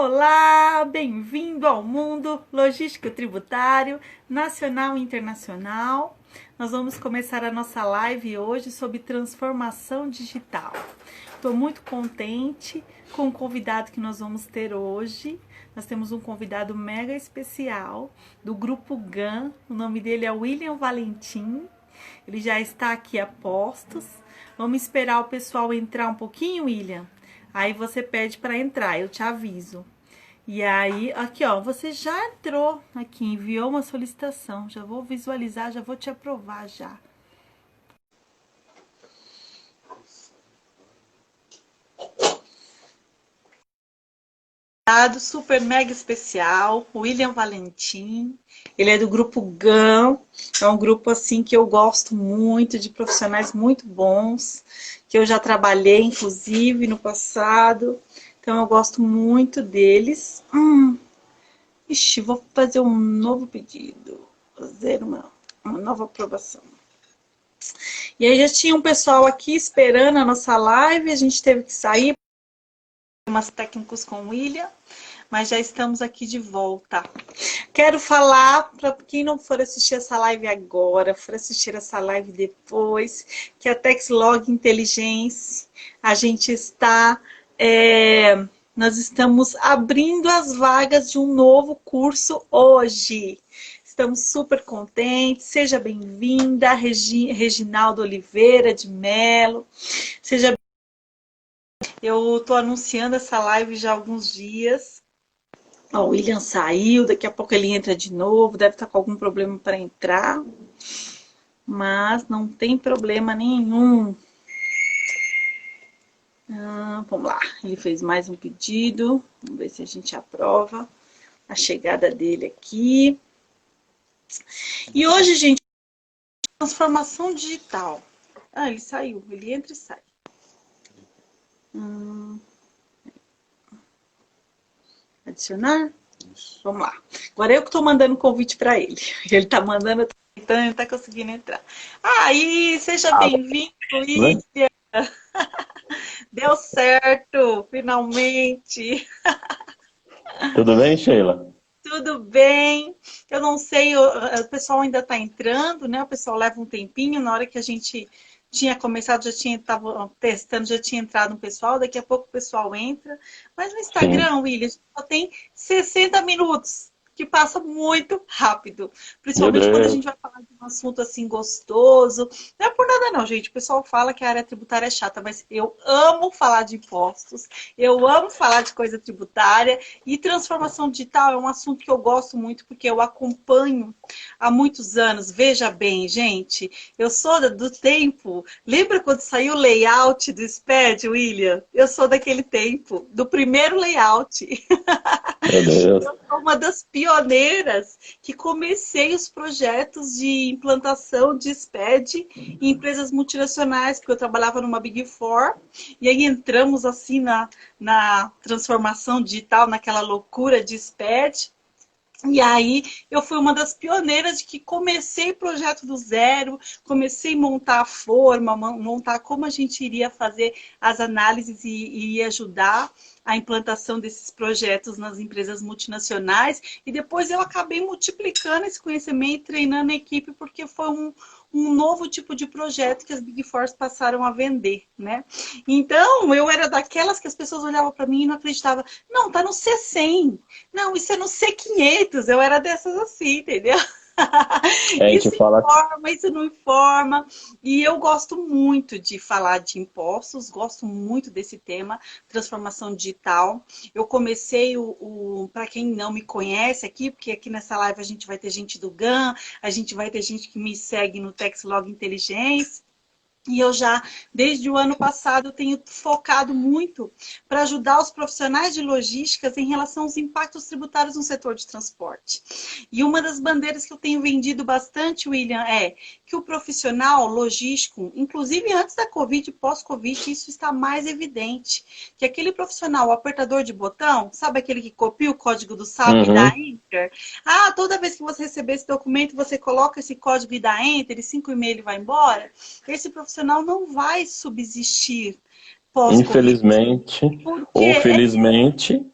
Olá, bem-vindo ao mundo logístico tributário nacional e internacional. Nós vamos começar a nossa live hoje sobre transformação digital. Estou muito contente com o convidado que nós vamos ter hoje. Nós temos um convidado mega especial do Grupo GAN. O nome dele é William Valentim. Ele já está aqui a postos. Vamos esperar o pessoal entrar um pouquinho, William? Aí você pede para entrar, eu te aviso. E aí, aqui ó, você já entrou aqui, enviou uma solicitação. Já vou visualizar, já vou te aprovar já. Super mega especial, William Valentim. Ele é do grupo GAN. É um grupo assim que eu gosto muito, de profissionais muito bons, que eu já trabalhei inclusive no passado. Então eu gosto muito deles. Ixi, vou fazer um novo pedido. Fazer uma nova aprovação. E aí já tinha um pessoal aqui esperando a nossa live. A gente teve que sair. Umas técnicos com o William. Mas já estamos aqui de volta. Quero falar para quem não for assistir essa live agora, for assistir essa live depois, que a Texlog Inteligência, a gente está... nós estamos abrindo as vagas de um novo curso hoje. Estamos super contentes. Seja bem-vinda, Reginaldo Oliveira de Mello. Seja Eu estou anunciando essa live já há alguns dias. Ó, o William saiu, daqui a pouco ele entra de novo, deve estar com algum problema para entrar. Mas não tem problema nenhum. Vamos lá, ele fez mais um pedido. Vamos ver se a gente aprova a chegada dele aqui. E hoje, gente, transformação digital. Ele saiu, ele entra e sai. Adicionar? Vamos lá. Agora eu que estou mandando o convite para ele. Ele está mandando, então ele está conseguindo entrar. Aí, seja bem-vindo, William. Deu certo, finalmente. Tudo bem, Sheila? Tudo bem. Eu não sei, o pessoal ainda está entrando, né? O pessoal leva um tempinho. Na hora que a gente tinha começado, estava testando, já tinha entrado um pessoal. Daqui a pouco o pessoal entra. Mas no Instagram, William, só tem 60 minutos, que passa muito rápido. Principalmente quando a gente vai falar de um assunto assim gostoso. Não é por nada não, gente. O pessoal fala que a área tributária é chata, mas eu amo falar de impostos, eu amo falar de coisa tributária, e transformação digital é um assunto que eu gosto muito, porque eu acompanho há muitos anos. Veja bem, gente, eu sou do tempo... Lembra quando saiu o layout do SPED, William? Eu sou daquele tempo, do primeiro layout. Meu Deus. Eu sou uma das pioneiras que comecei os projetos de implantação de SPED em empresas multinacionais, porque eu trabalhava numa Big Four, e aí entramos assim na transformação digital, naquela loucura de SPED. E aí eu fui uma das pioneiras de que comecei o projeto do zero, comecei a montar a forma, montar como a gente iria fazer as análises e iria ajudar a implantação desses projetos nas empresas multinacionais. E depois eu acabei multiplicando esse conhecimento, treinando a equipe, porque foi um novo tipo de projeto que as Big Four passaram a vender, né? Então, eu era daquelas que as pessoas olhavam para mim e não acreditavam. Não, tá no C100. Não, isso é no C500. Eu era dessas assim, entendeu? Isso informa, isso não informa. E eu gosto muito de falar de impostos, gosto muito desse tema, transformação digital. Eu comecei para quem não me conhece aqui, porque aqui nessa live a gente vai ter gente do GAN, a gente vai ter gente que me segue no Texlog Inteligência. E eu já, desde o ano passado, eu tenho focado muito para ajudar os profissionais de logísticas em relação aos impactos tributários no setor de transporte. E uma das bandeiras que eu tenho vendido bastante, William, é que o profissional logístico, inclusive antes da Covid e pós-Covid, isso está mais evidente. Que aquele profissional, o apertador de botão, sabe aquele que copia o código do SAP e dá Enter? Toda vez que você receber esse documento, você coloca esse código e dá Enter, e 5 e-mail ele vai embora. Esse profissional não vai subsistir pós-Covid. Infelizmente ou felizmente,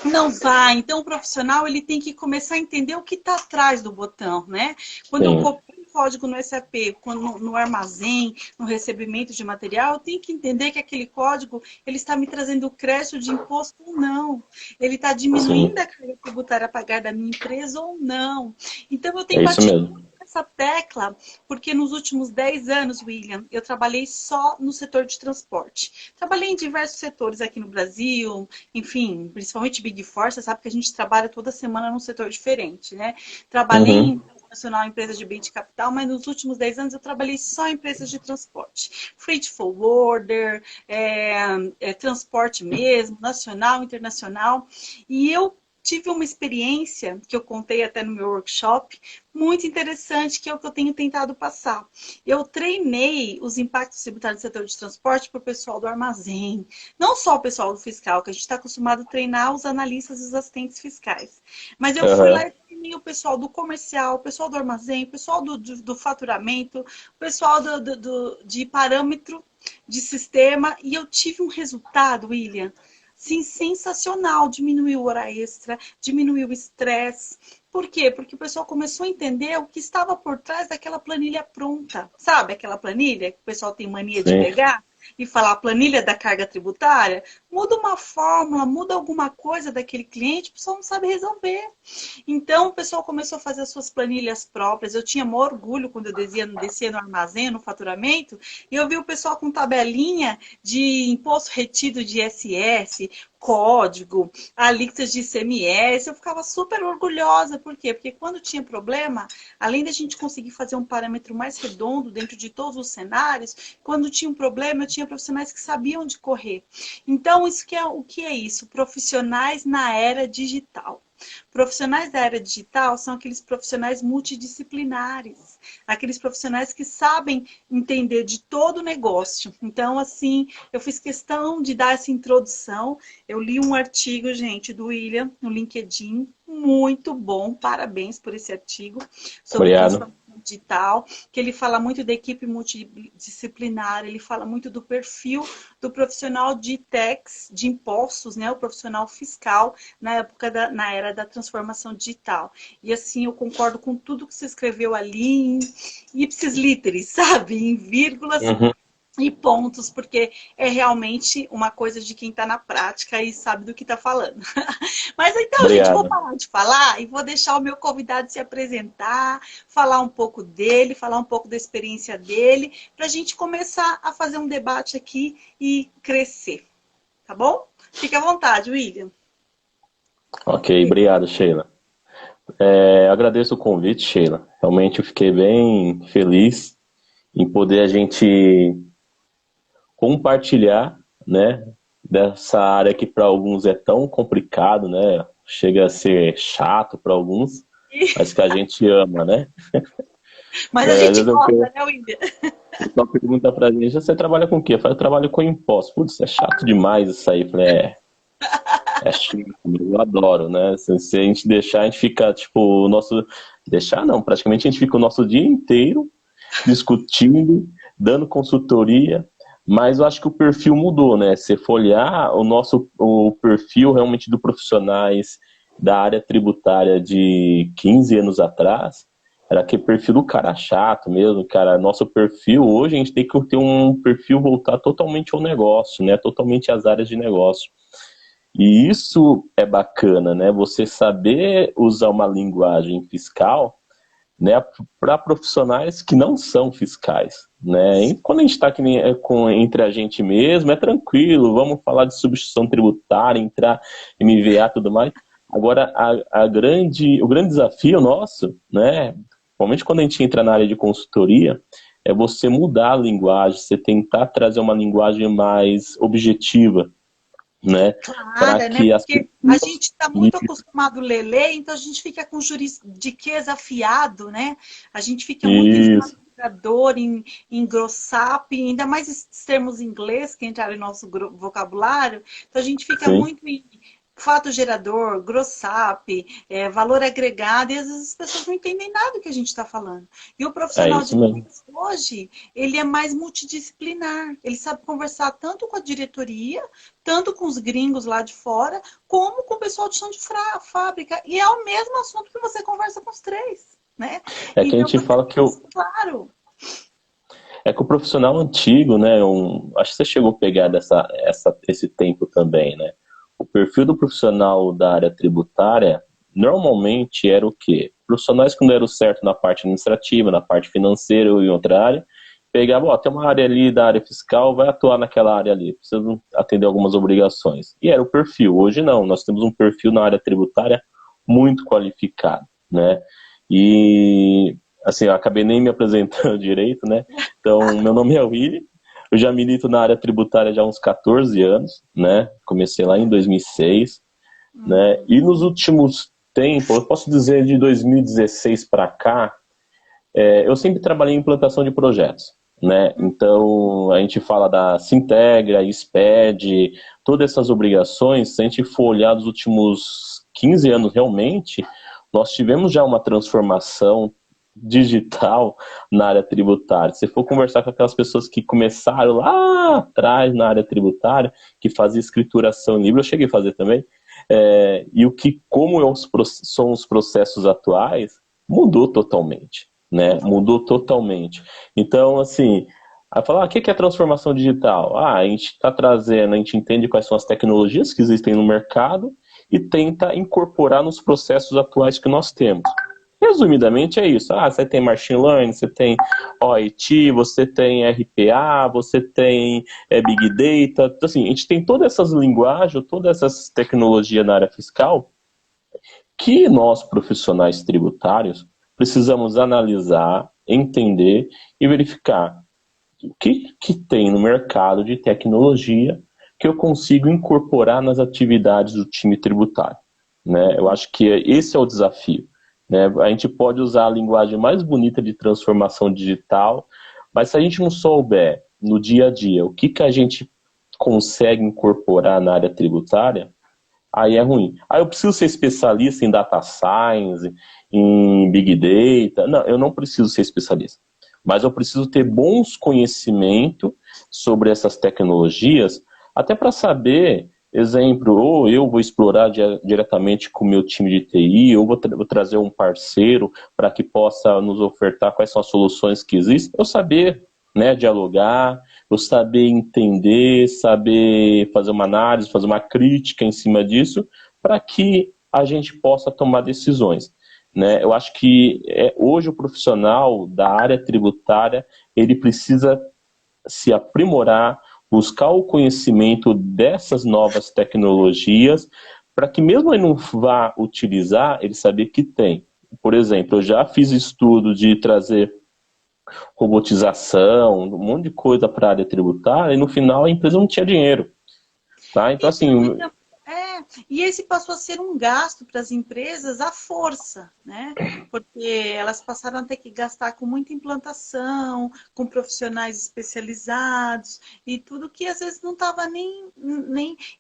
Não vai. Então, o profissional ele tem que começar a entender o que está atrás do botão, né? Quando eu Sim, copio um código no SAP, quando no armazém, no recebimento de material, eu tenho que entender que aquele código ele está me trazendo crédito de imposto ou não. Ele está diminuindo sim, a carga tributária a pagar da minha empresa ou não. Então, eu tenho é isso batido mesmo. essa tecla, porque nos últimos 10 anos, William, eu trabalhei só no setor de transporte. Trabalhei em diversos setores aqui no Brasil, enfim, principalmente Big Four, você sabe que a gente trabalha toda semana num setor diferente, né? Trabalhei em Uhum. nacional empresa de bem de capital, mas nos últimos 10 anos eu trabalhei só em empresas de transporte. Freight forwarder, transporte mesmo, nacional, internacional. E eu tive uma experiência, que eu contei até no meu workshop, muito interessante, que é o que eu tenho tentado passar. Eu treinei os impactos tributários do setor de transporte para o pessoal do armazém, não só o pessoal do fiscal, que a gente está acostumado a treinar os analistas e os assistentes fiscais. Mas eu fui lá Aham. e treinei o pessoal do comercial, o pessoal do armazém, o pessoal do faturamento, o pessoal de parâmetro de sistema, e eu tive um resultado, William, sim, sensacional. Diminuiu hora extra, diminuiu o estresse. Por quê? Porque o pessoal começou a entender o que estava por trás daquela planilha pronta. Sabe aquela planilha que o pessoal tem mania de Sim. pegar e falar planilha da carga tributária? Muda uma fórmula, muda alguma coisa daquele cliente, o pessoal não sabe resolver. Então, o pessoal começou a fazer as suas planilhas próprias. Eu tinha maior orgulho quando eu descia no armazém, no faturamento, e eu vi o pessoal com tabelinha de imposto retido de ISS, código, alíquotas de ICMS. Eu ficava super orgulhosa. Por quê? Porque quando tinha problema, além da gente conseguir fazer um parâmetro mais redondo dentro de todos os cenários, quando tinha um problema, eu tinha profissionais que sabiam de correr. Então, isso que é o que é isso? Profissionais na era digital. Profissionais da área digital são aqueles profissionais multidisciplinares, aqueles profissionais que sabem entender de todo o negócio. Então, assim, eu fiz questão de dar essa introdução. Eu li um artigo, gente, do William no LinkedIn, muito bom, parabéns por esse artigo sobre Obrigado. transformação digital, que ele fala muito da equipe multidisciplinar, ele fala muito do perfil do profissional de tax, de impostos, né, o profissional fiscal na era da transformação digital. E assim, eu concordo com tudo que você escreveu ali em ipsis literis, sabe? Em vírgulas Uhum. e pontos, porque é realmente uma coisa de quem está na prática e sabe do que está falando. Mas então, gente, vou Obrigado. parar de falar e vou deixar o meu convidado se apresentar, falar um pouco dele, falar um pouco da experiência dele, para a gente começar a fazer um debate aqui e crescer. Tá bom? Fique à vontade, William. Ok, obrigado, Sheila. Agradeço o convite, Sheila. Realmente eu fiquei bem feliz em poder a gente compartilhar, né, dessa área que para alguns é tão complicado, né? Chega a ser chato para alguns, mas que a gente ama, né? Mas a Às gente vezes gosta, né, William? o pessoal pergunta pra gente, você trabalha com o quê? Eu falo, eu trabalho com imposto. Putz, é chato demais isso aí. Eu falei, é chato, eu adoro, né? Se a gente deixar, a gente fica, tipo, o nosso. Deixar não, praticamente a gente fica o nosso dia inteiro discutindo, dando consultoria, mas eu acho que o perfil mudou, né? Se for olhar o perfil realmente do profissionais da área tributária de 15 anos atrás, era aquele perfil do cara chato mesmo, cara. Nosso perfil hoje a gente tem que ter um perfil voltar totalmente ao negócio, né? Totalmente às áreas de negócio. E isso é bacana, né? Você saber usar uma linguagem fiscal, né, para profissionais que não são fiscais, né? E quando a gente está entre a gente mesmo, é tranquilo, vamos falar de substituição tributária, entrar MVA e tudo mais. Agora, o grande desafio nosso, né, principalmente quando a gente entra na área de consultoria, é você mudar a linguagem, você tentar trazer uma linguagem mais objetiva, né, para Clara, né? que as Porque a pessoas. gente está muito acostumado a ler lei, então a gente fica com juridiquês afiado, né? A gente fica muito Isso, enfatizador, em engrossar, ainda mais esses termos em inglês que entraram em nosso vocabulário, então a gente fica sim, muito fato gerador, gross up, valor agregado, e às vezes as pessoas não entendem nada do que a gente está falando. E o É profissional de isso mesmo. vendas hoje, ele é mais multidisciplinar. Ele sabe conversar tanto com a diretoria, tanto com os gringos lá de fora, como com o pessoal de chão de fábrica. E é o mesmo assunto que você conversa com os três, né? É que a Então, gente você fala tem que isso claro. é que o profissional antigo, né? Acho que você chegou a pegar esse tempo também, né? O perfil do profissional da área tributária normalmente era o quê? Profissionais que não deram certo na parte administrativa, na parte financeira ou em outra área, pegavam, ó, tem uma área ali da área fiscal, vai atuar naquela área ali, precisa atender algumas obrigações. E era o perfil. Hoje não, nós temos um perfil na área tributária muito qualificado, né? E assim, eu acabei nem me apresentando direito, né? Então, meu nome é Willy, eu já milito na área tributária já há uns 14 anos, né? Comecei lá em 2006, né? E nos últimos tempos, eu posso dizer de 2016 para cá, eu sempre trabalhei em implantação de projetos, né? Então, a gente fala da Sintegra, SPED, todas essas obrigações, se a gente for olhar dos últimos 15 anos realmente, nós tivemos já uma transformação digital na área tributária. Se for conversar com aquelas pessoas que começaram lá atrás na área tributária, que fazia escrituração em livro, eu cheguei a fazer também, e como são os processos atuais, mudou totalmente, né? Mudou totalmente. Então, assim, aí falar, o que é transformação digital? A gente está trazendo, a gente entende quais são as tecnologias que existem no mercado e tenta incorporar nos processos atuais que nós temos. Resumidamente é isso. Você tem machine learning, você tem OIT, você tem RPA, você tem Big Data. Então, assim, a gente tem todas essas linguagens, todas essas tecnologias na área fiscal que nós, profissionais tributários, precisamos analisar, entender e verificar o que tem no mercado de tecnologia que eu consigo incorporar nas atividades do time tributário, né? Eu acho que esse é o desafio, né? A gente pode usar a linguagem mais bonita de transformação digital, mas se a gente não souber no dia a dia o que a gente consegue incorporar na área tributária, aí é ruim. Aí eu preciso ser especialista em data science, em big data. Não, eu não preciso ser especialista. Mas eu preciso ter bons conhecimentos sobre essas tecnologias, até para saber, exemplo, ou eu vou explorar diretamente com o meu time de TI, ou vou trazer um parceiro para que possa nos ofertar quais são as soluções que existem, eu saber, né, dialogar, eu saber entender, saber fazer uma análise, fazer uma crítica em cima disso, para que a gente possa tomar decisões, né? Eu acho que hoje o profissional da área tributária, ele precisa se aprimorar, buscar o conhecimento dessas novas tecnologias, para que mesmo ele não vá utilizar, ele saber que tem. Por exemplo, eu já fiz estudo de trazer robotização, um monte de coisa para a área tributária, e no final a empresa não tinha dinheiro. Tá? Então, assim. E esse passou a ser um gasto para as empresas à força, né? Porque elas passaram a ter que gastar com muita implantação, com profissionais especializados e tudo que às vezes não estava nem.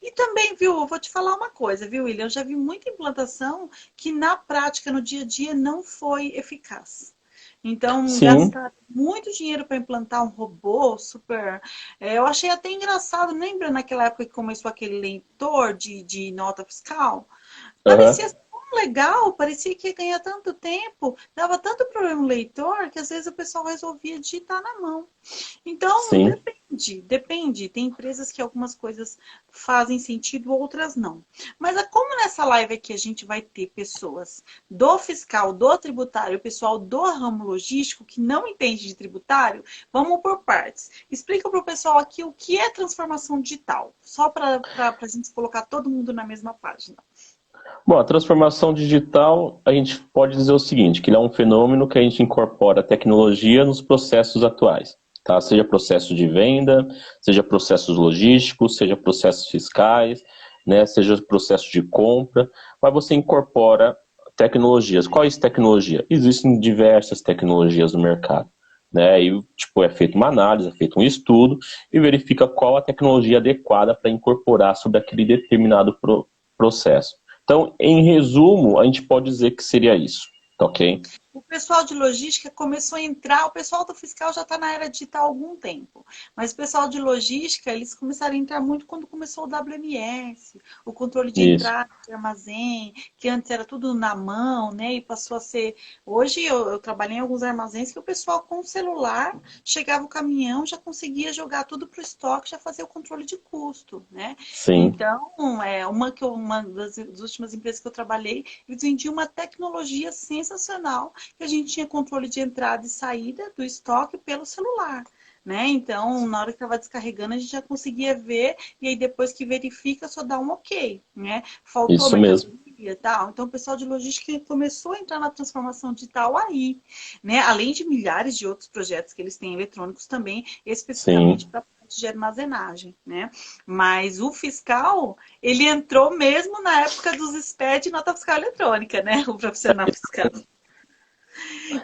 E também, viu, eu vou te falar uma coisa, viu, William? Eu já vi muita implantação que na prática, no dia a dia, não foi eficaz. Então, Sim. gastar muito dinheiro para implantar um robô super. Eu achei até engraçado, lembra naquela época que começou aquele leitor de nota fiscal? Parecia tão legal, parecia que ia ganhar tanto tempo, dava tanto problema no leitor que às vezes o pessoal resolvia digitar na mão. Então, Sim. depende. Tem empresas que algumas coisas fazem sentido, outras não. Mas como nessa live aqui a gente vai ter pessoas do fiscal, do tributário, o pessoal do ramo logístico que não entende de tributário, vamos por partes. Explica para o pessoal aqui o que é transformação digital, só para a gente colocar todo mundo na mesma página. Bom, a transformação digital, a gente pode dizer o seguinte, que ele é um fenômeno que a gente incorpora tecnologia nos processos atuais, tá? Seja processo de venda, seja processos logísticos, seja processos fiscais, né? Seja processo de compra, mas você incorpora tecnologias. Quais tecnologias? Existem diversas tecnologias no mercado, né? E tipo, é feita uma análise, é feito um estudo e verifica qual a tecnologia adequada para incorporar sobre aquele determinado processo. Então, em resumo, a gente pode dizer que seria isso, tá ok? O pessoal de logística começou a entrar, o pessoal do fiscal já está na era digital há algum tempo, mas o pessoal de logística, eles começaram a entrar muito quando começou o WMS, o controle de Isso. entrada de armazém, que antes era tudo na mão, né, e passou a ser... Hoje eu trabalhei em alguns armazéns que o pessoal com o celular, chegava o caminhão, já conseguia jogar tudo para o estoque, já fazia o controle de custo, né? Sim. Então, uma das últimas empresas que eu trabalhei, eles vendiam uma tecnologia sensacional, que a gente tinha controle de entrada e saída do estoque pelo celular, né? Então, na hora que estava descarregando, a gente já conseguia ver, e aí depois que verifica, só dá um ok, né? Faltou Isso mesmo. mercadoria e tal. Então, o pessoal de logística começou a entrar na transformação digital aí, né? Além de milhares de outros projetos que eles têm eletrônicos também, especificamente Sim. para de armazenagem, né? Mas o fiscal, ele entrou mesmo na época dos SPED e nota fiscal eletrônica, né? O profissional fiscal.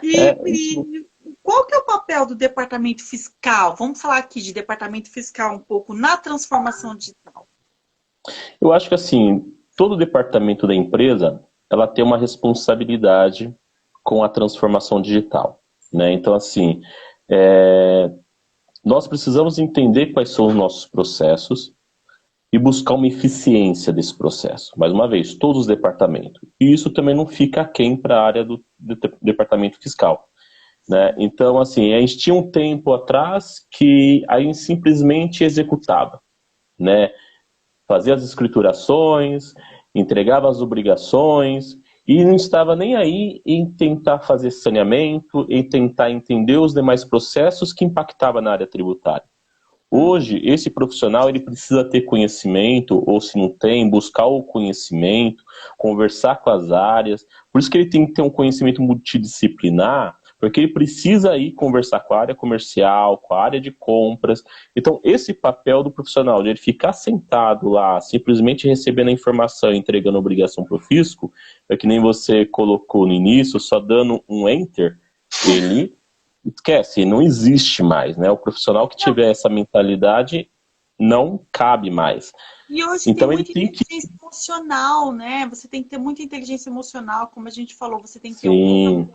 É, E qual que é o papel do departamento fiscal? Vamos falar aqui de departamento fiscal um pouco na transformação digital. eu acho que assim, todo departamento da empresa, ela tem uma responsabilidade com a transformação digital, né? Então, assim, é, nós precisamos entender quais são os nossos processos e buscar uma eficiência desse processo. Mais uma vez, todos os departamentos. E isso também não fica aquém para a área do departamento fiscal, né? Então, assim, a gente tinha um tempo atrás que a gente simplesmente executava, né? Fazia as escriturações, entregava as obrigações e não estava nem aí em tentar fazer saneamento, em tentar entender os demais processos que impactavam na área tributária. Hoje, esse profissional ele precisa ter conhecimento, ou se não tem, buscar o conhecimento, conversar com as áreas. Por isso que ele tem que ter um conhecimento multidisciplinar, porque ele precisa ir conversar com a área comercial, com a área de compras. Então, esse papel do profissional, de ele ficar sentado lá, simplesmente recebendo a informação e entregando a obrigação para o fisco, é que nem você colocou no início, só dando um enter, ele esquece, não existe mais, né? O profissional que tiver essa mentalidade não cabe mais. E hoje tem Então ele muita tem que... inteligência emocional, né? Você tem que ter muita inteligência emocional, como a gente falou, você tem que ter um Sim,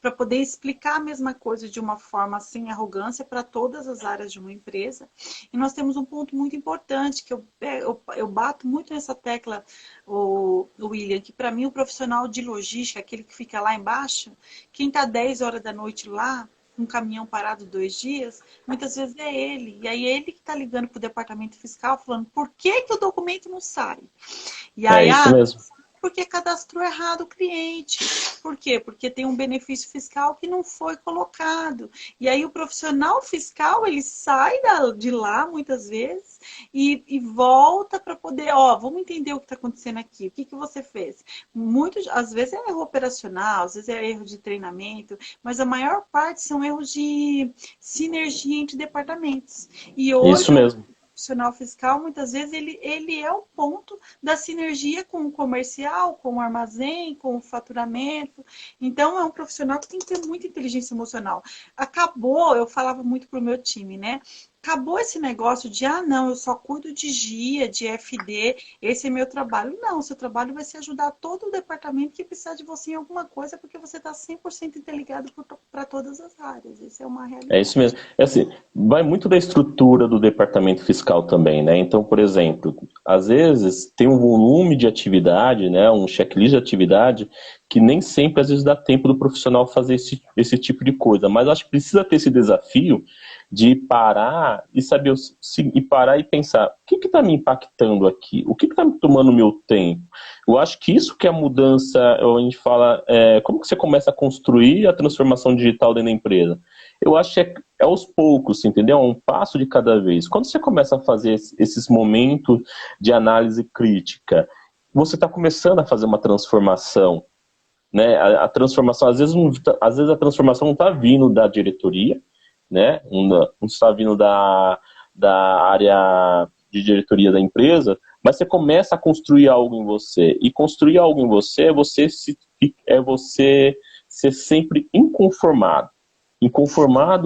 para poder explicar a mesma coisa de uma forma sem arrogância para todas as áreas de uma empresa. E nós temos um ponto muito importante, que eu bato muito nessa tecla, o William, que para mim o profissional de logística, aquele que fica lá embaixo, quem está 10 horas da noite lá, um caminhão parado 2 dias, muitas vezes é ele. E aí ele que está ligando para o departamento fiscal falando por que, que o documento não sai. E é aí, isso mesmo. porque cadastrou errado o cliente. Por quê? Porque tem um benefício fiscal que não foi colocado. E aí o profissional fiscal, ele sai de lá muitas vezes e volta para poder, vamos entender o que está acontecendo aqui. O que, que você fez? Às vezes é erro operacional, às vezes é erro de treinamento, mas a maior parte são erros de sinergia entre departamentos. E Isso hoje mesmo. profissional fiscal, muitas vezes, ele é o ponto da sinergia com o comercial, com o armazém, com o faturamento. Então, é um profissional que tem que ter muita inteligência emocional. Acabou, eu falava muito pro meu time, né? Acabou esse negócio de, não, eu só cuido de GIA, de FD, esse é meu trabalho. Não, seu trabalho vai ser ajudar todo o departamento que precisar de você em alguma coisa, porque você está 100% interligado para todas as áreas. Isso é uma É isso realidade. mesmo. É assim, vai muito da estrutura do departamento fiscal também, né? Então, por exemplo, às vezes tem um volume de atividade, né? Um checklist de atividade que nem sempre, às vezes, dá tempo do profissional fazer esse tipo de coisa. Mas acho que precisa ter esse desafio de parar e saber, e parar e pensar, o que está me impactando aqui? O que está me tomando meu tempo? Eu acho que isso que é a mudança, a gente fala, como que você começa a construir a transformação digital dentro da empresa? Eu acho que é aos poucos, entendeu? É um passo de cada vez. Quando você começa a fazer esses momentos de análise crítica, você está começando a fazer uma transformação, né? A transformação, às vezes a transformação não está vindo da diretoria, né? Não está vindo da área de diretoria da empresa, mas você começa a construir algo em você. E construir algo em você é você ser sempre inconformado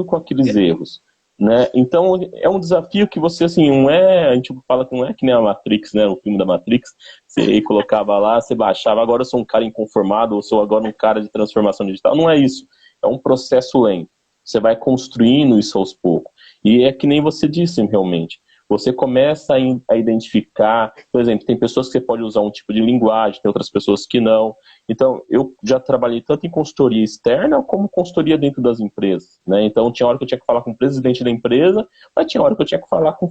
com aqueles erros. né? Então é um desafio que você, assim, não é, a gente fala que não é que nem a Matrix, né? O filme da Matrix, você colocava lá, você baixava, agora eu sou um cara inconformado, ou sou agora um cara de transformação digital. Não é isso. É um processo lento. Você vai construindo isso aos poucos. E é que nem você disse, realmente. Você começa a identificar, por exemplo, tem pessoas que você pode usar um tipo de linguagem, tem outras pessoas que não. Então, eu já trabalhei tanto em consultoria externa como consultoria dentro das empresas, né? Então, tinha hora que eu tinha que falar com o presidente da empresa, mas tinha hora que eu tinha que falar com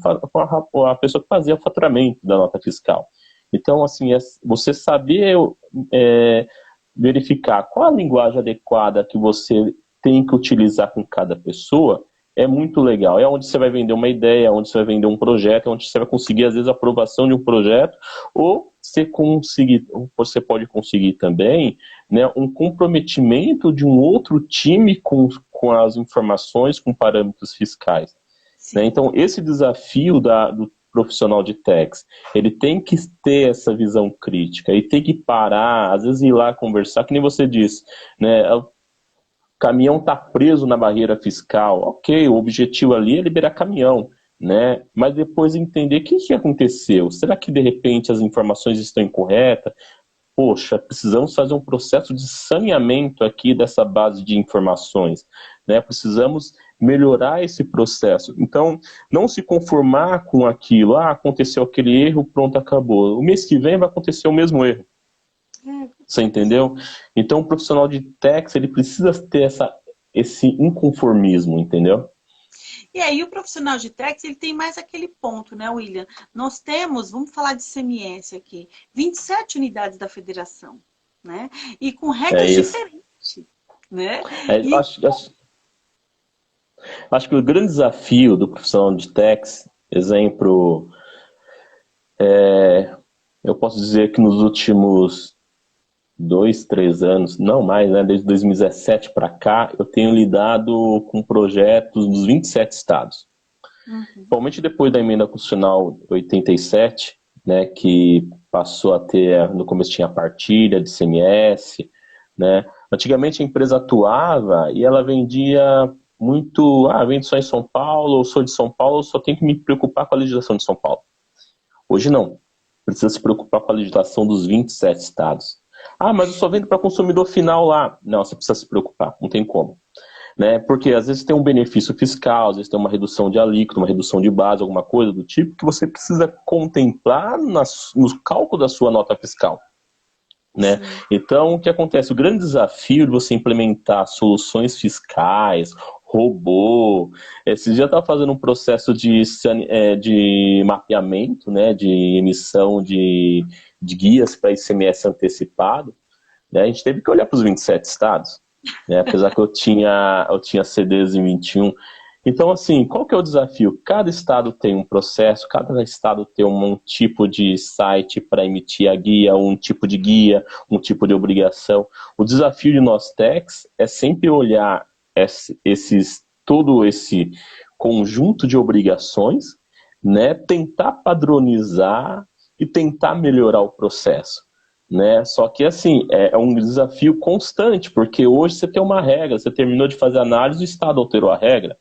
a pessoa que fazia o faturamento da nota fiscal. Então, assim, você saber é, verificar qual a linguagem adequada que você tem que utilizar com cada pessoa é muito legal. É onde você vai vender uma ideia, é onde você vai vender um projeto, é onde você vai conseguir, às vezes, a aprovação de um projeto, ou você pode conseguir também, né, um comprometimento de um outro time com as informações, com parâmetros fiscais. Né? Sim. Então, esse desafio do profissional de tax, ele tem que ter essa visão crítica, ele tem que parar, às vezes ir lá conversar, que nem você disse, né? Caminhão está preso na barreira fiscal. Ok, o objetivo ali é liberar caminhão, né? Mas depois entender o que aconteceu. Será que de repente as informações estão incorretas? Poxa, precisamos fazer um processo de saneamento aqui dessa base de informações, né? Precisamos melhorar esse processo. Então, não se conformar com aquilo. Ah, aconteceu aquele erro, pronto, acabou. O mês que vem vai acontecer o mesmo erro. Você entendeu? Então, o profissional de tax, ele precisa ter esse inconformismo, entendeu? E aí o profissional de tax, ele tem mais aquele ponto, né, William? Nós temos, vamos falar de CMS aqui, 27 unidades da federação, né? E com É regras isso. diferentes, né? É, E acho que o grande desafio do profissional de tax, exemplo, eu posso dizer que nos últimos 2, 3 anos, não mais, né? Desde 2017 para cá, eu tenho lidado com projetos nos 27 estados. uhum, Principalmente depois da emenda constitucional 87, né, que passou a ter, no começo tinha a partilha de CMS, né? Antigamente a empresa atuava e ela vendia muito, vende só em São Paulo, eu sou de São Paulo, eu só tenho que me preocupar com a legislação de São Paulo. Hoje não. Precisa se preocupar com a legislação dos 27 estados. Ah, mas eu só vendo para consumidor final lá. Não, você precisa se preocupar, não tem como. Né? Porque às vezes tem um benefício fiscal, às vezes tem uma redução de alíquota, uma redução de base, alguma coisa do tipo, que você precisa contemplar no cálculo da sua nota fiscal. Né? sim. Então, o que acontece? O grande desafio de você implementar soluções fiscais, robô. Esses dias eu estava fazendo um processo de mapeamento, né, de emissão de guias para ICMS antecipado. Né? A gente teve que olhar para os 27 estados, né? Apesar que eu tinha CDs em 21. Então, assim, qual que é o desafio? Cada estado tem um processo, cada estado tem um tipo de site para emitir a guia, um tipo de guia, um tipo de obrigação. O desafio de nós techs é sempre olhar todo esse conjunto de obrigações, né? Tentar padronizar e tentar melhorar o processo. Né? Só que assim, é um desafio constante, porque hoje você tem uma regra, você terminou de fazer a análise, o Estado alterou a regra,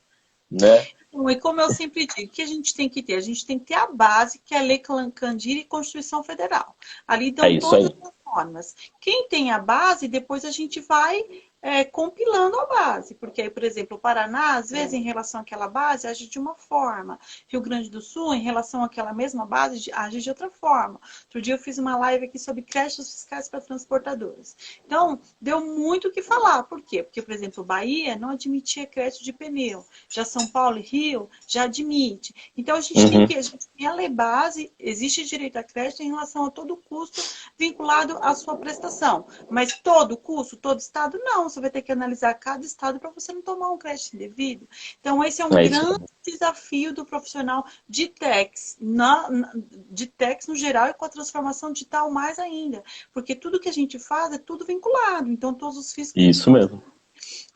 né? Bom, e como eu sempre digo, o que a gente tem que ter? A gente tem que ter a base, que é a Lei Candir e Constituição Federal. Ali É dão isso todas aí. as normas. Quem tem a base, depois a gente vai compilando a base. Porque aí, por exemplo, o Paraná, às vezes, em relação àquela base, age de uma forma. Rio Grande do Sul, em relação àquela mesma base, age de outra forma. Outro dia eu fiz uma live aqui sobre créditos fiscais para transportadoras. Então, deu muito o que falar. Por quê? Porque, por exemplo, Bahia não admitia crédito de pneu. Já São Paulo e Rio já admite. Então, a gente tem Uhum. a gente tem a lei base, existe direito a crédito em relação a todo custo vinculado à sua prestação. Mas todo custo, todo estado, não. Você vai ter que analisar cada estado para você não tomar um crédito indevido. Então, esse é um É isso grande aí. desafio do profissional de tax, de tax no geral e com a transformação digital mais ainda. Porque tudo que a gente faz é tudo vinculado. Então, todos os fiscos Isso mesmo.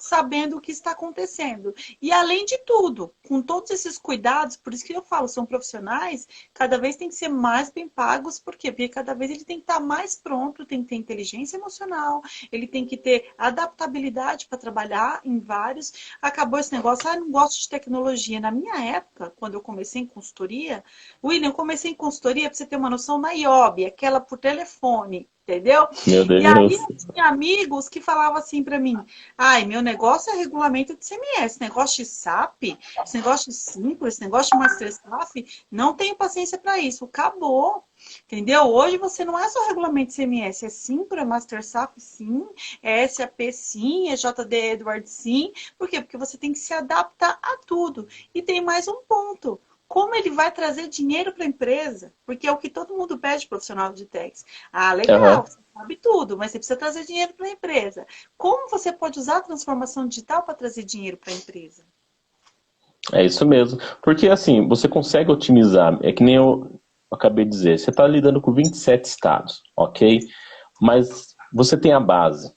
sabendo o que está acontecendo. E além de tudo, com todos esses cuidados, por isso que eu falo, são profissionais, cada vez tem que ser mais bem pagos, por quê? Porque cada vez ele tem que estar mais pronto, tem que ter inteligência emocional, ele tem que ter adaptabilidade para trabalhar em vários. Acabou esse negócio, não gosto de tecnologia. Na minha época, quando eu comecei em consultoria, William, eu comecei em consultoria, para você ter uma noção, na IOB, aquela por telefone. Entendeu? Meu E aí Deus. eu tinha amigos que falavam assim para mim: ai, meu negócio é regulamento de CMS, esse negócio de SAP, esse negócio de Simples, esse negócio de MasterSAF, não tenho paciência para isso. Acabou. Entendeu? Hoje você não é só regulamento de CMS, é Simples, é MasterSAF sim, é SAP sim, é JD Edwards sim. Por quê? Porque você tem que se adaptar a tudo. E tem mais um ponto. Como ele vai trazer dinheiro para a empresa? Porque é o que todo mundo pede profissional de techs. Ah, legal, Aham. você sabe tudo, mas você precisa trazer dinheiro para a empresa. Como você pode usar a transformação digital para trazer dinheiro para a empresa? É isso mesmo. Porque assim, você consegue otimizar, é que nem eu acabei de dizer, você está lidando com 27 estados, ok? Mas você tem a base,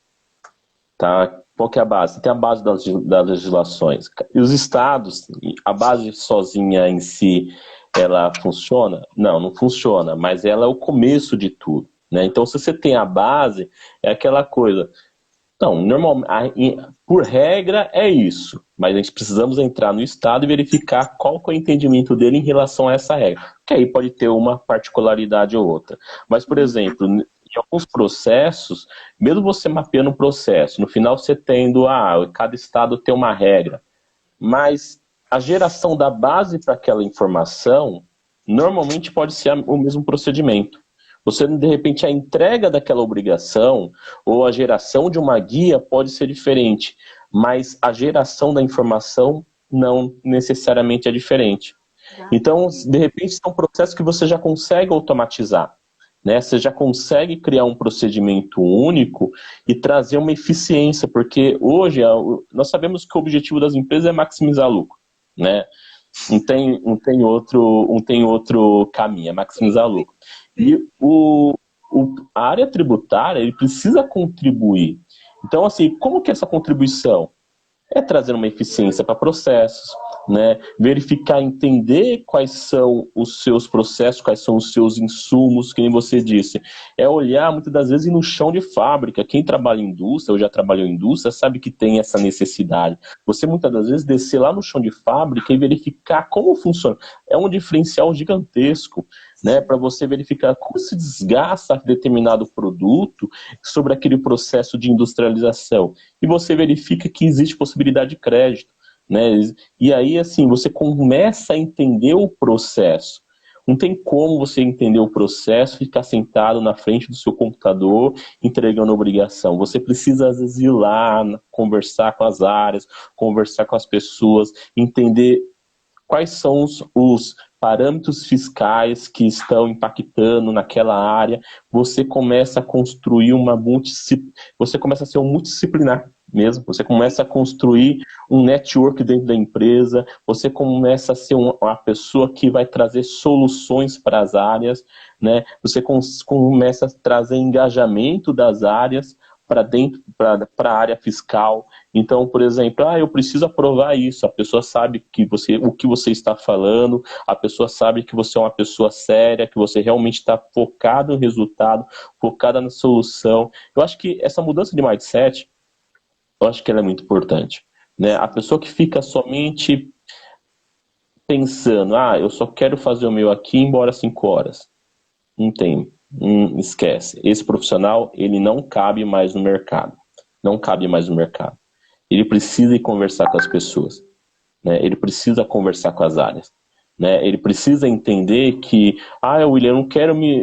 tá? Qual que é a base? Você tem a base das legislações. E os estados, a base sozinha em si, ela funciona? Não, não funciona, mas ela é o começo de tudo, né? Então, se você tem a base, é aquela coisa. Então, por regra é isso, mas a gente precisamos entrar no Estado e verificar qual que é o entendimento dele em relação a essa regra, que aí pode ter uma particularidade ou outra. Mas, por exemplo, em alguns processos, mesmo você mapeando um processo, no final você tendo, cada Estado tem uma regra, mas a geração da base para aquela informação normalmente pode ser o mesmo procedimento. Você, de repente, a entrega daquela obrigação ou a geração de uma guia pode ser diferente, mas a geração da informação não necessariamente é diferente. Então, de repente, são processos que você já consegue automatizar, né? Você já consegue criar um procedimento único e trazer uma eficiência, porque hoje nós sabemos que o objetivo das empresas é maximizar lucro, né? Não tem outro caminho, é maximizar lucro. E a área tributária, ele precisa contribuir. Então, assim, como que é essa contribuição? É trazer uma eficiência para processos, né? Verificar, entender quais são os seus processos, quais são os seus insumos, que nem você disse. É olhar, muitas das vezes, no chão de fábrica. Quem trabalha em indústria, ou já trabalhou em indústria, sabe que tem essa necessidade. Você, muitas das vezes, descer lá no chão de fábrica e verificar como funciona. É um diferencial gigantesco, né? Para você verificar como se desgasta determinado produto sobre aquele processo de industrialização. E você verifica que existe possibilidade de crédito, né? E aí, assim, você começa a entender o processo. Não tem como você entender o processo e ficar sentado na frente do seu computador entregando obrigação. Você precisa, às vezes, ir lá, conversar com as áreas, conversar com as pessoas, entender quais são os parâmetros fiscais que estão impactando naquela área. Você começa a construir você começa a ser um multidisciplinar mesmo, você começa a construir um network dentro da empresa, você começa a ser uma pessoa que vai trazer soluções para as áreas, né? Você começa a trazer engajamento das áreas para dentro, para a área fiscal. Então, por exemplo, eu preciso aprovar isso, a pessoa sabe o que você está falando, a pessoa sabe que você é uma pessoa séria, que você realmente está focado no resultado, focada na solução. Eu acho que essa mudança de mindset, eu acho que ela é muito importante, né? A pessoa que fica somente pensando, eu só quero fazer o meu aqui e ir embora 5 horas. Não tem, esquece. Esse profissional, ele não cabe mais no mercado. Não cabe mais no mercado. Ele precisa ir conversar com as pessoas, né? Ele precisa conversar com as áreas, né? Ele precisa entender que, William,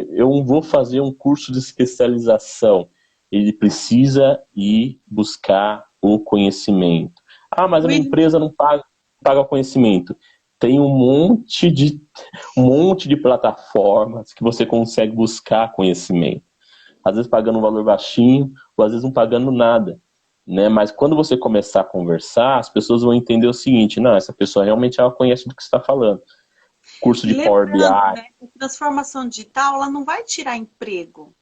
eu não vou fazer um curso de especialização. Ele precisa ir buscar o conhecimento. Mas a minha William, empresa não paga conhecimento. Tem um monte de plataformas que você consegue buscar conhecimento. Às vezes pagando um valor baixinho, ou às vezes não pagando nada, né? Mas quando você começar a conversar, as pessoas vão entender o seguinte: não, essa pessoa realmente ela conhece do que está falando. Curso e de Power BI. lembrando, né, que a transformação digital ela não vai tirar emprego.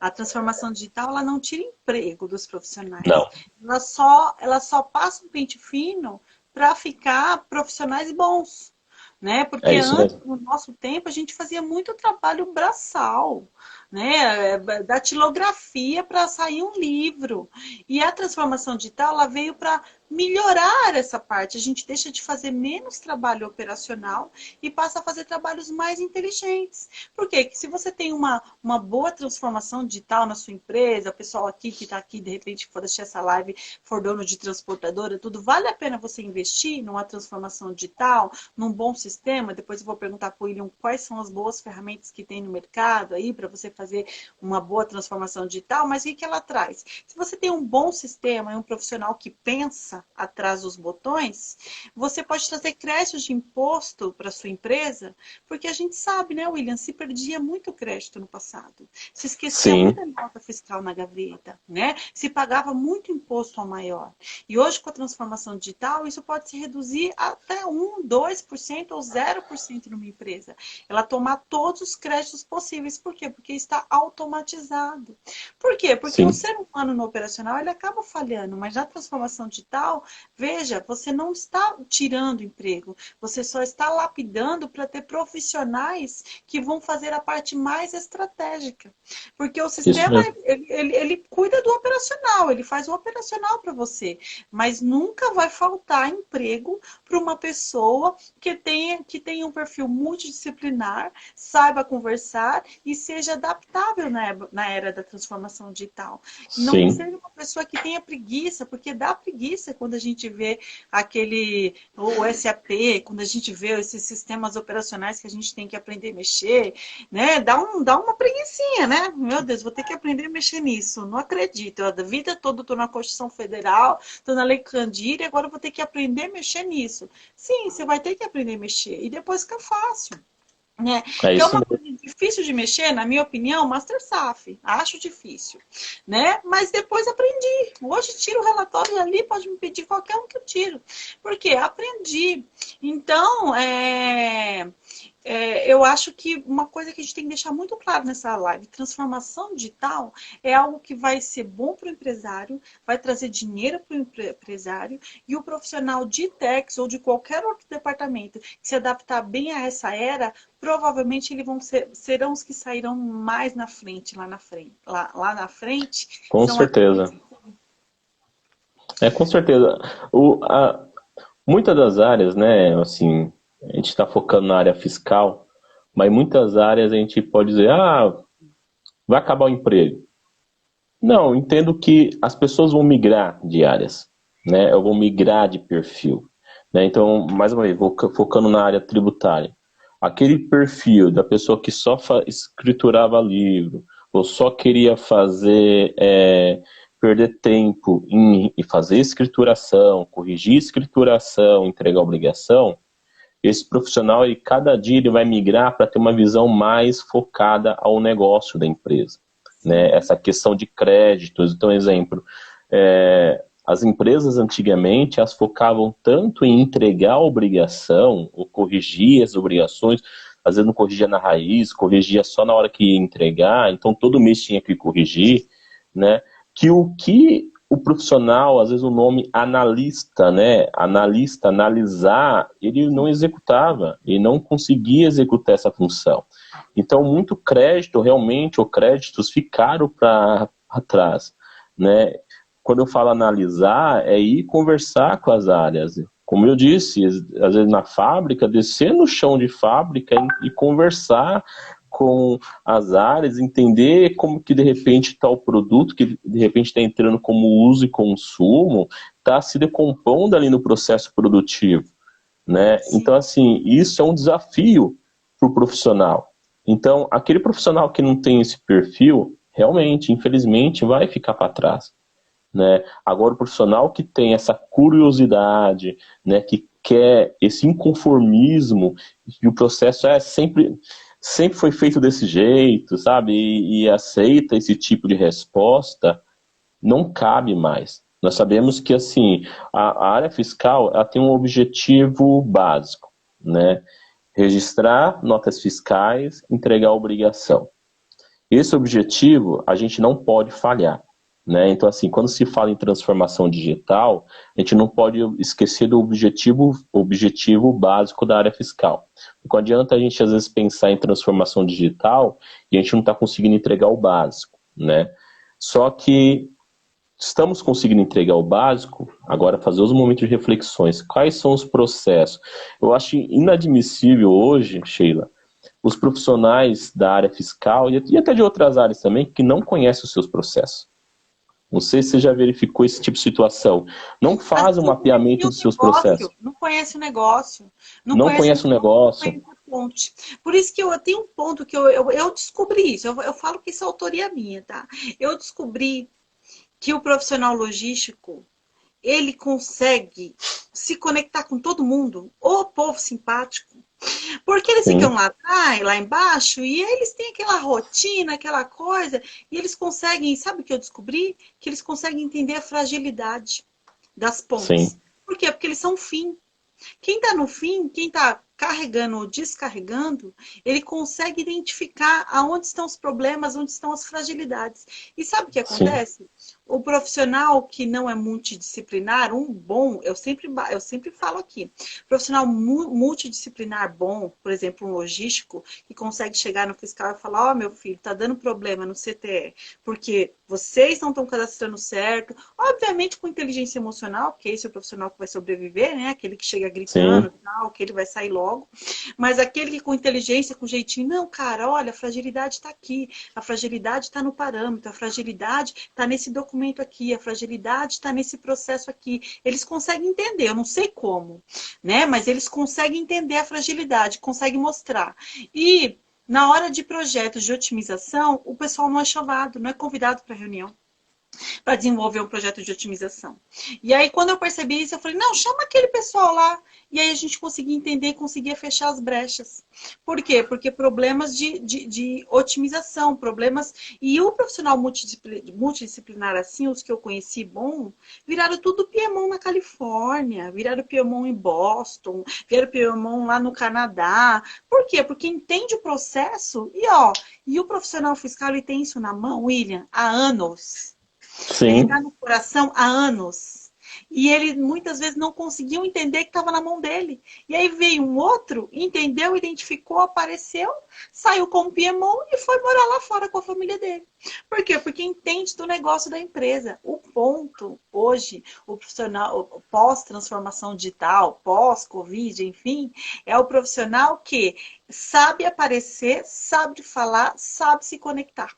A transformação digital, ela não tira emprego dos profissionais. Não, Ela só passa um pente fino para ficar profissionais bons, né? é Porque isso antes, mesmo. no nosso tempo, a gente fazia muito trabalho braçal, né? Datilografia para sair um livro. E a transformação digital, ela veio para melhorar essa parte. A gente deixa de fazer menos trabalho operacional e passa a fazer trabalhos mais inteligentes. Por quê? Porque se você tem uma boa transformação digital na sua empresa, o pessoal aqui que está aqui, de repente, for assistir essa live, for dono de transportadora, tudo, vale a pena você investir numa transformação digital, num bom sistema? Depois eu vou perguntar para o William quais são as boas ferramentas que tem no mercado aí para você fazer uma boa transformação digital, mas o que ela traz? Se você tem um bom sistema e um profissional que pensa atrás dos botões, você pode trazer créditos de imposto para sua empresa, porque a gente sabe, né, William, se perdia muito crédito no passado, se esquecia Sim, muita nota fiscal na gaveta, né? Se pagava muito imposto ao maior. E hoje, com a transformação digital, isso pode se reduzir até 1, 2% ou 0% numa empresa. Ela tomar todos os créditos possíveis. Por quê? Porque está automatizado. Por quê? Porque o sim, ser humano no operacional, ele acaba falhando, mas na transformação digital, veja, você não está tirando emprego, você só está lapidando para ter profissionais que vão fazer a parte mais estratégica. Porque o isso sistema, mesmo. ele cuida do operacional, ele faz o operacional para você, mas nunca vai faltar emprego para uma pessoa que tenha um perfil multidisciplinar, saiba conversar e seja adaptável na era da transformação digital. Não Sim, seja uma pessoa que tenha preguiça, porque dá preguiça quando a gente vê o SAP, quando a gente vê esses sistemas operacionais que a gente tem que aprender a mexer, né? Dá uma preguicinha, né? Meu Deus, vou ter que aprender a mexer nisso. Não acredito. Eu, a vida toda estou na Constituição Federal, estou na Lei Candir e agora vou ter que aprender a mexer nisso. Sim, você vai ter que aprender a mexer. E depois fica fácil. Né? é Que é isso uma mesmo. coisa difícil de mexer, na minha opinião, Master SAF. Acho difícil. Né? Mas depois aprendi. Hoje tiro o relatório ali, pode me pedir qualquer um que eu tiro. Por quê? Aprendi. Então, eu acho que uma coisa que a gente tem que deixar muito claro nessa live, transformação digital é algo que vai ser bom para o empresário, vai trazer dinheiro para o empresário, e o profissional de techs ou de qualquer outro departamento que se adaptar bem a essa era, provavelmente eles serão os que sairão mais na frente, lá na frente. Lá na frente Com são aqueles. certeza. Com certeza. Muitas das áreas, né, assim, a gente está focando na área fiscal, mas em muitas áreas a gente pode dizer, vai acabar o emprego. Não, entendo que as pessoas vão migrar de áreas, né, ou vão migrar de perfil. Né? Então, mais uma vez, focando na área tributária. Aquele perfil da pessoa que só escriturava livro, ou só queria fazer, perder tempo em fazer escrituração, corrigir escrituração, entregar obrigação, esse profissional, cada dia ele vai migrar para ter uma visão mais focada ao negócio da empresa. Né? Sim, Essa questão de créditos. Então, exemplo, as empresas antigamente elas focavam tanto em entregar a obrigação, ou corrigir as obrigações, às vezes não corrigia na raiz, corrigia só na hora que ia entregar, então todo mês tinha que corrigir, né? Que o profissional, às vezes o nome analista, né? Analista, analisar, ele não executava, ele não conseguia executar essa função. Então, muito crédito, realmente, ou créditos ficaram para trás, né? Quando eu falo analisar, é ir conversar com as áreas. Como eu disse, às vezes na fábrica, descer no chão de fábrica e conversar com as áreas, entender como que de repente está o produto, que de repente está entrando como uso e consumo, está se decompondo ali no processo produtivo. Né? Então, sim. assim, isso é um desafio para o profissional. Então, aquele profissional que não tem esse perfil, realmente, infelizmente, vai ficar para trás. Né? Agora, o profissional que tem essa curiosidade, né, que quer esse inconformismo, e o processo sempre foi feito desse jeito, sabe? E aceita esse tipo de resposta, não cabe mais. Nós sabemos que assim a área fiscal ela tem um objetivo básico, né? Registrar notas fiscais, entregar a obrigação. Esse objetivo a gente não pode falhar, né? Então, assim, quando se fala em transformação digital, a gente não pode esquecer do objetivo básico da área fiscal. Não adianta a gente, às vezes, pensar em transformação digital e a gente não está conseguindo entregar o básico, né? Só que estamos conseguindo entregar o básico, agora fazer os momentos de reflexões. Quais são os processos? Eu acho inadmissível hoje, Sheila, os profissionais da área fiscal e até de outras áreas também que não conhecem os seus processos. Não sei se você já verificou esse tipo de situação. Não Às faz um vezes não mapeamento conhece dos o seus processos. negócio, não conhece o negócio, não Não conhece o conhece o negócio, não negócio. conhece a ponte. Por isso que eu tenho um ponto que eu descobri isso, eu falo que isso é autoria minha, tá? Eu descobri que o profissional logístico, ele consegue se conectar com todo mundo, o povo simpático, porque eles ficam Sim, lá atrás, lá embaixo, e eles têm aquela rotina, aquela coisa, e eles conseguem, sabe o que eu descobri? Que eles conseguem entender a fragilidade das pontes. sim, Por quê? Porque eles são fim. Quem está no fim, quem está carregando ou descarregando, ele consegue identificar aonde estão os problemas, onde estão as fragilidades. E sabe o que sim, acontece? O profissional que não é multidisciplinar, um bom, eu sempre falo aqui, profissional multidisciplinar bom, por exemplo, um logístico, que consegue chegar no fiscal e falar, ó, meu filho, tá dando problema no CTE, porque vocês não estão cadastrando certo, obviamente com inteligência emocional, porque esse é o profissional que vai sobreviver, né? Aquele que chega gritando, sim, tal, que ele vai sair logo. Mas aquele que com inteligência, com jeitinho, não, cara, olha, a fragilidade está aqui, a fragilidade está no parâmetro, a fragilidade está nesse documento aqui, a fragilidade está nesse processo aqui. Eles conseguem entender, eu não sei como, né? Mas eles conseguem entender a fragilidade, conseguem mostrar. E na hora de projetos de otimização, o pessoal não é chamado, não é convidado para reunião para desenvolver um projeto de otimização. E aí, quando eu percebi isso, eu falei, não, chama aquele pessoal lá. E aí a gente conseguia entender e conseguia fechar as brechas. Por quê? Porque problemas de otimização, problemas... E o profissional multidisciplinar, assim, os que eu conheci bom, viraram tudo PMO na Califórnia, viraram PMO em Boston, viraram PMO lá no Canadá. Por quê? Porque entende o processo e o profissional fiscal, ele tem isso na mão, William, há anos. Ele está sim, no coração há anos. E ele muitas vezes não conseguiu entender que estava na mão dele. E aí veio um outro, entendeu, identificou, apareceu, saiu como PMO e foi morar lá fora com a família dele. Por quê? Porque entende do negócio da empresa. O ponto hoje, o profissional pós-transformação digital, pós-Covid, enfim, é o profissional que sabe aparecer, sabe falar, sabe se conectar.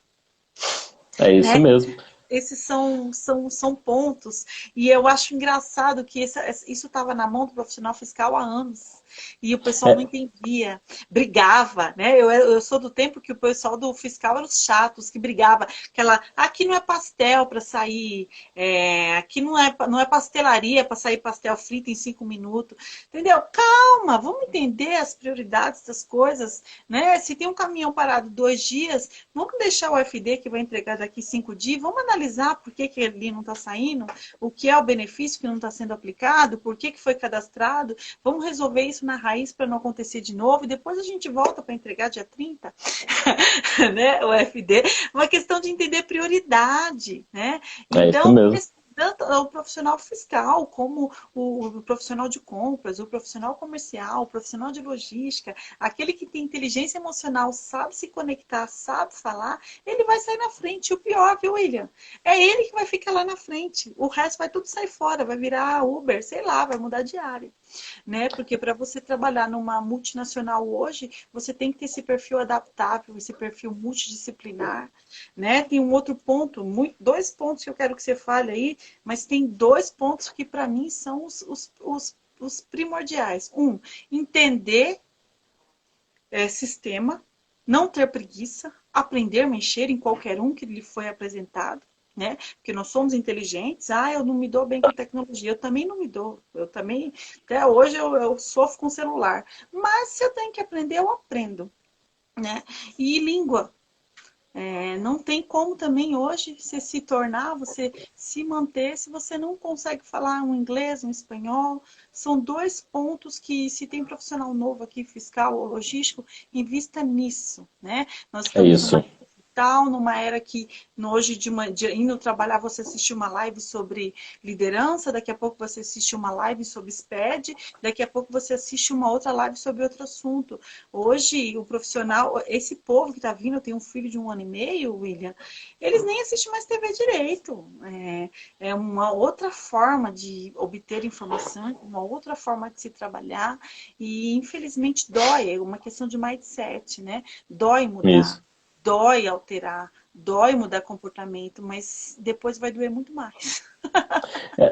é isso Né? mesmo. Esses são pontos. E eu acho engraçado que isso estava na mão do profissional fiscal há anos. E o pessoal não É, entendia, brigava, né? Eu sou do tempo que o pessoal do fiscal eram os chatos, que brigava. Aqui não é pastel para sair, aqui não é pastelaria para sair pastel frito em 5 minutos. Entendeu? Calma, vamos entender as prioridades das coisas, né? Se tem um caminhão parado 2 dias, vamos deixar o FD que vai entregar daqui 5 dias, vamos analisar por que ele não está saindo, o que é o benefício que não está sendo aplicado, por que foi cadastrado, vamos resolver isso na raiz para não acontecer de novo, e depois a gente volta para entregar dia 30, né? O FD. Uma questão de entender prioridade, né? é isso Então, mesmo. tanto o profissional fiscal, como o profissional de compras, o profissional comercial, o profissional de logística, aquele que tem inteligência emocional, sabe se conectar, sabe falar, ele vai sair na frente. E o pior, viu, William? É ele que vai ficar lá na frente. O resto vai tudo sair fora, vai virar Uber, sei lá, vai mudar de área, né? Porque para você trabalhar numa multinacional hoje, você tem que ter esse perfil adaptável, esse perfil multidisciplinar, né? Tem um outro ponto, 2 pontos que eu quero que você fale aí, mas tem 2 pontos que para mim são os primordiais. Entender sistema, não ter preguiça, aprender a mexer em qualquer um que lhe foi apresentado, né? Porque nós somos inteligentes. Eu não me dou bem com tecnologia. Eu também não me dou. Eu também, até hoje, eu sofro com celular. Mas se eu tenho que aprender, eu aprendo, né? E língua. Não tem como também hoje você se tornar, você se manter, se você não consegue falar um inglês, um espanhol. São 2 pontos que, se tem profissional novo aqui, fiscal ou logístico, invista nisso, né? Nós É estamos numa isso. digital, numa era que hoje indo trabalhar você assiste uma live sobre liderança, daqui a pouco você assiste uma live sobre SPED, daqui a pouco você assiste uma outra live sobre outro assunto. Hoje, o profissional, esse povo que está vindo, eu tenho um filho de 1 ano e meio, William, eles nem assistem mais TV direito. É uma outra forma de obter informação, uma outra forma de se trabalhar e, infelizmente, dói. É uma questão de mindset, né? Dói mudar, Isso. dói alterar, dói mudar comportamento, mas depois vai doer muito mais.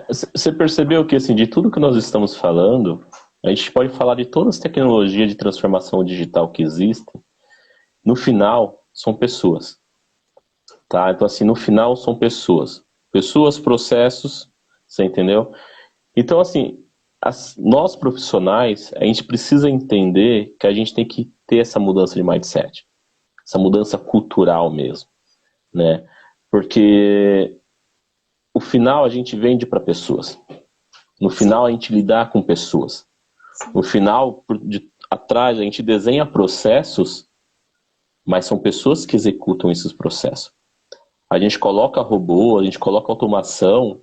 Você percebeu que, assim, de tudo que nós estamos falando, a gente pode falar de todas as tecnologias de transformação digital que existem, no final, são pessoas. Tá? Então, assim, no final, são pessoas. Pessoas, processos, você entendeu? Então, assim, nós profissionais, a gente precisa entender que a gente tem que ter essa mudança de mindset, essa mudança cultural mesmo, né? Porque no final a gente vende para pessoas, no final a gente lidar com pessoas, no final atrás a gente desenha processos, mas são pessoas que executam esses processos. A gente coloca robô, a gente coloca automação,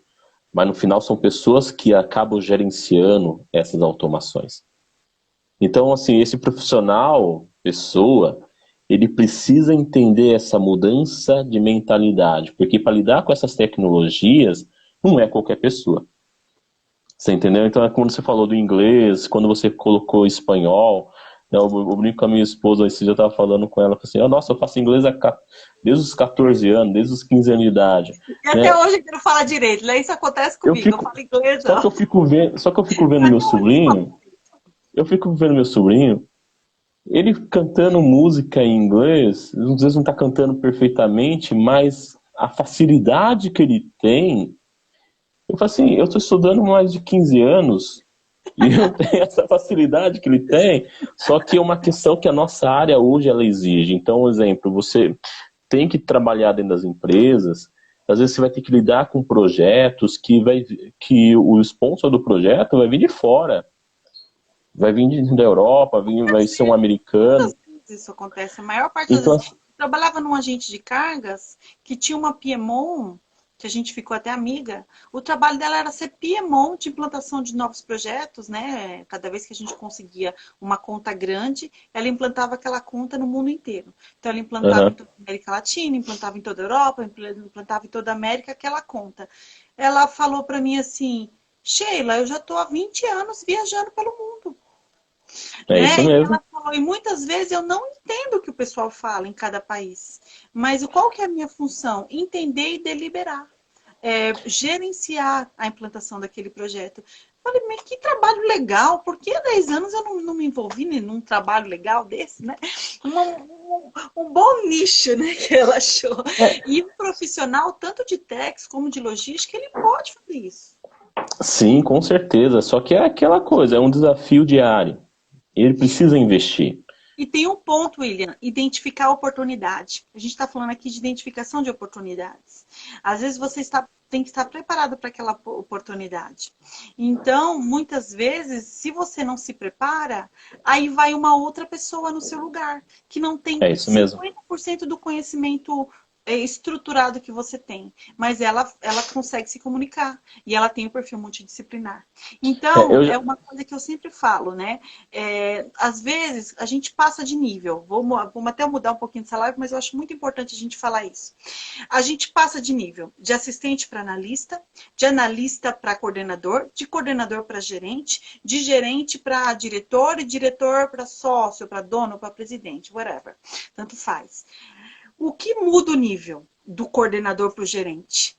mas no final são pessoas que acabam gerenciando essas automações. Então, assim, esse profissional, pessoa, ele precisa entender essa mudança de mentalidade, porque para lidar com essas tecnologias, não é qualquer pessoa. Você entendeu? Então, é quando você falou do inglês, quando você colocou espanhol, né, eu brinco com a minha esposa, esse dia eu estava falando com ela, assim, nossa, eu faço inglês desde os 14 anos, desde os 15 anos de idade. E até hoje eu quero falar direito, né? Isso acontece comigo, eu falo inglês não. Só que eu fico vendo meu sobrinho, ele cantando música em inglês, às vezes não está cantando perfeitamente, mas a facilidade que ele tem, eu falo assim, eu estou estudando mais de 15 anos, e eu tenho essa facilidade que ele tem, só que é uma questão que a nossa área hoje ela exige. Então, por exemplo, você tem que trabalhar dentro das empresas, às vezes você vai ter que lidar com projetos que o sponsor do projeto vai vir de fora, vai vir da Europa, vai ser um americano. Isso acontece. A maior parte das vezes, eu trabalhava num agente de cargas que tinha uma PMO, que a gente ficou até amiga. O trabalho dela era ser PMO de implantação de novos projetos, né? Cada vez que a gente conseguia uma conta grande, ela implantava aquela conta no mundo inteiro. Então, ela implantava em toda a América Latina, implantava em toda a Europa, implantava em toda a América aquela conta. Ela falou para mim assim, Sheila, eu já estou há 20 anos viajando pelo mundo. É isso mesmo. E ela falou, e muitas vezes eu não entendo o que o pessoal fala em cada país. Mas qual que é a minha função? Entender e deliberar. Gerenciar a implantação daquele projeto. Falei, mas que trabalho legal, por que há 10 anos eu não me envolvi num trabalho legal desse, né? Um bom nicho, né, que ela achou. E um profissional, tanto de techs como de logística, ele pode fazer isso. Sim, com certeza. Só que é aquela coisa, é um desafio diário. Ele precisa investir. E tem um ponto, William, identificar a oportunidade. A gente está falando aqui de identificação de oportunidades. Às vezes você tem que estar preparado para aquela oportunidade. Então, muitas vezes, se você não se prepara, aí vai uma outra pessoa no seu lugar, que não tem 50% do conhecimento estruturado que você tem, mas ela consegue se comunicar e ela tem o perfil multidisciplinar. Então, é uma coisa que eu sempre falo, né? Às vezes, a gente passa de nível. Vamos até mudar um pouquinho dessa live, mas eu acho muito importante a gente falar isso. A gente passa de nível de assistente para analista, de analista para coordenador, de coordenador para gerente, de gerente para diretor e diretor para sócio, para dono, para presidente, whatever. Tanto faz. O que muda o nível do coordenador para o gerente?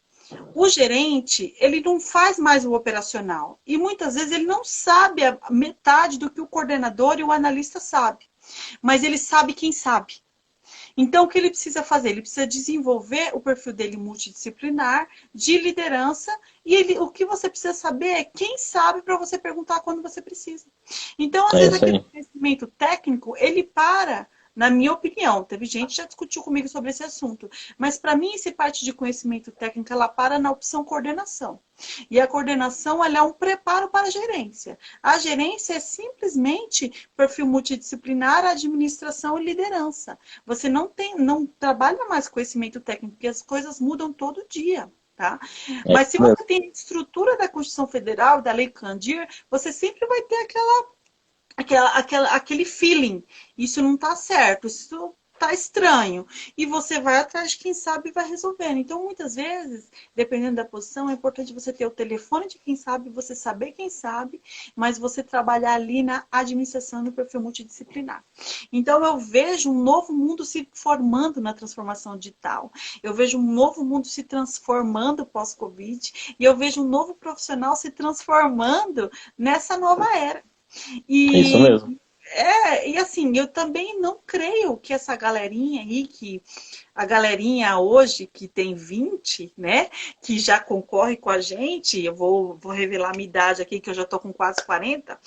O gerente, ele não faz mais o operacional. E muitas vezes ele não sabe a metade do que o coordenador e o analista sabe. Mas ele sabe quem sabe. Então, o que ele precisa fazer? Ele precisa desenvolver o perfil dele multidisciplinar, de liderança, e o que você precisa saber é quem sabe para você perguntar quando você precisa. Então, às vezes, aquele conhecimento técnico, ele para Na minha opinião, teve gente que já discutiu comigo sobre esse assunto. Mas para mim, essa parte de conhecimento técnico, ela para na opção coordenação. E a coordenação, ela é um preparo para a gerência. A gerência é simplesmente perfil multidisciplinar, administração e liderança. Você não trabalha mais conhecimento técnico, porque as coisas mudam todo dia. Tá? É Mas isso se mesmo. você tem a estrutura da Constituição Federal, da Lei Candir, você sempre vai ter aquele feeling. Isso não está certo, isso está estranho. E você vai atrás de quem sabe e vai resolvendo. Então, muitas vezes, dependendo da posição, é importante você ter o telefone de quem sabe, você saber quem sabe, mas você trabalhar ali na administração do perfil multidisciplinar. Então, eu vejo um novo mundo se formando na transformação digital. Eu vejo um novo mundo se transformando pós-Covid. E eu vejo um novo profissional se transformando nessa nova era. É isso E, mesmo. e assim, eu também não creio que essa galerinha aí, que a galerinha hoje que tem 20, né, que já concorre com a gente, eu vou revelar a minha idade aqui, que eu já tô com quase 40,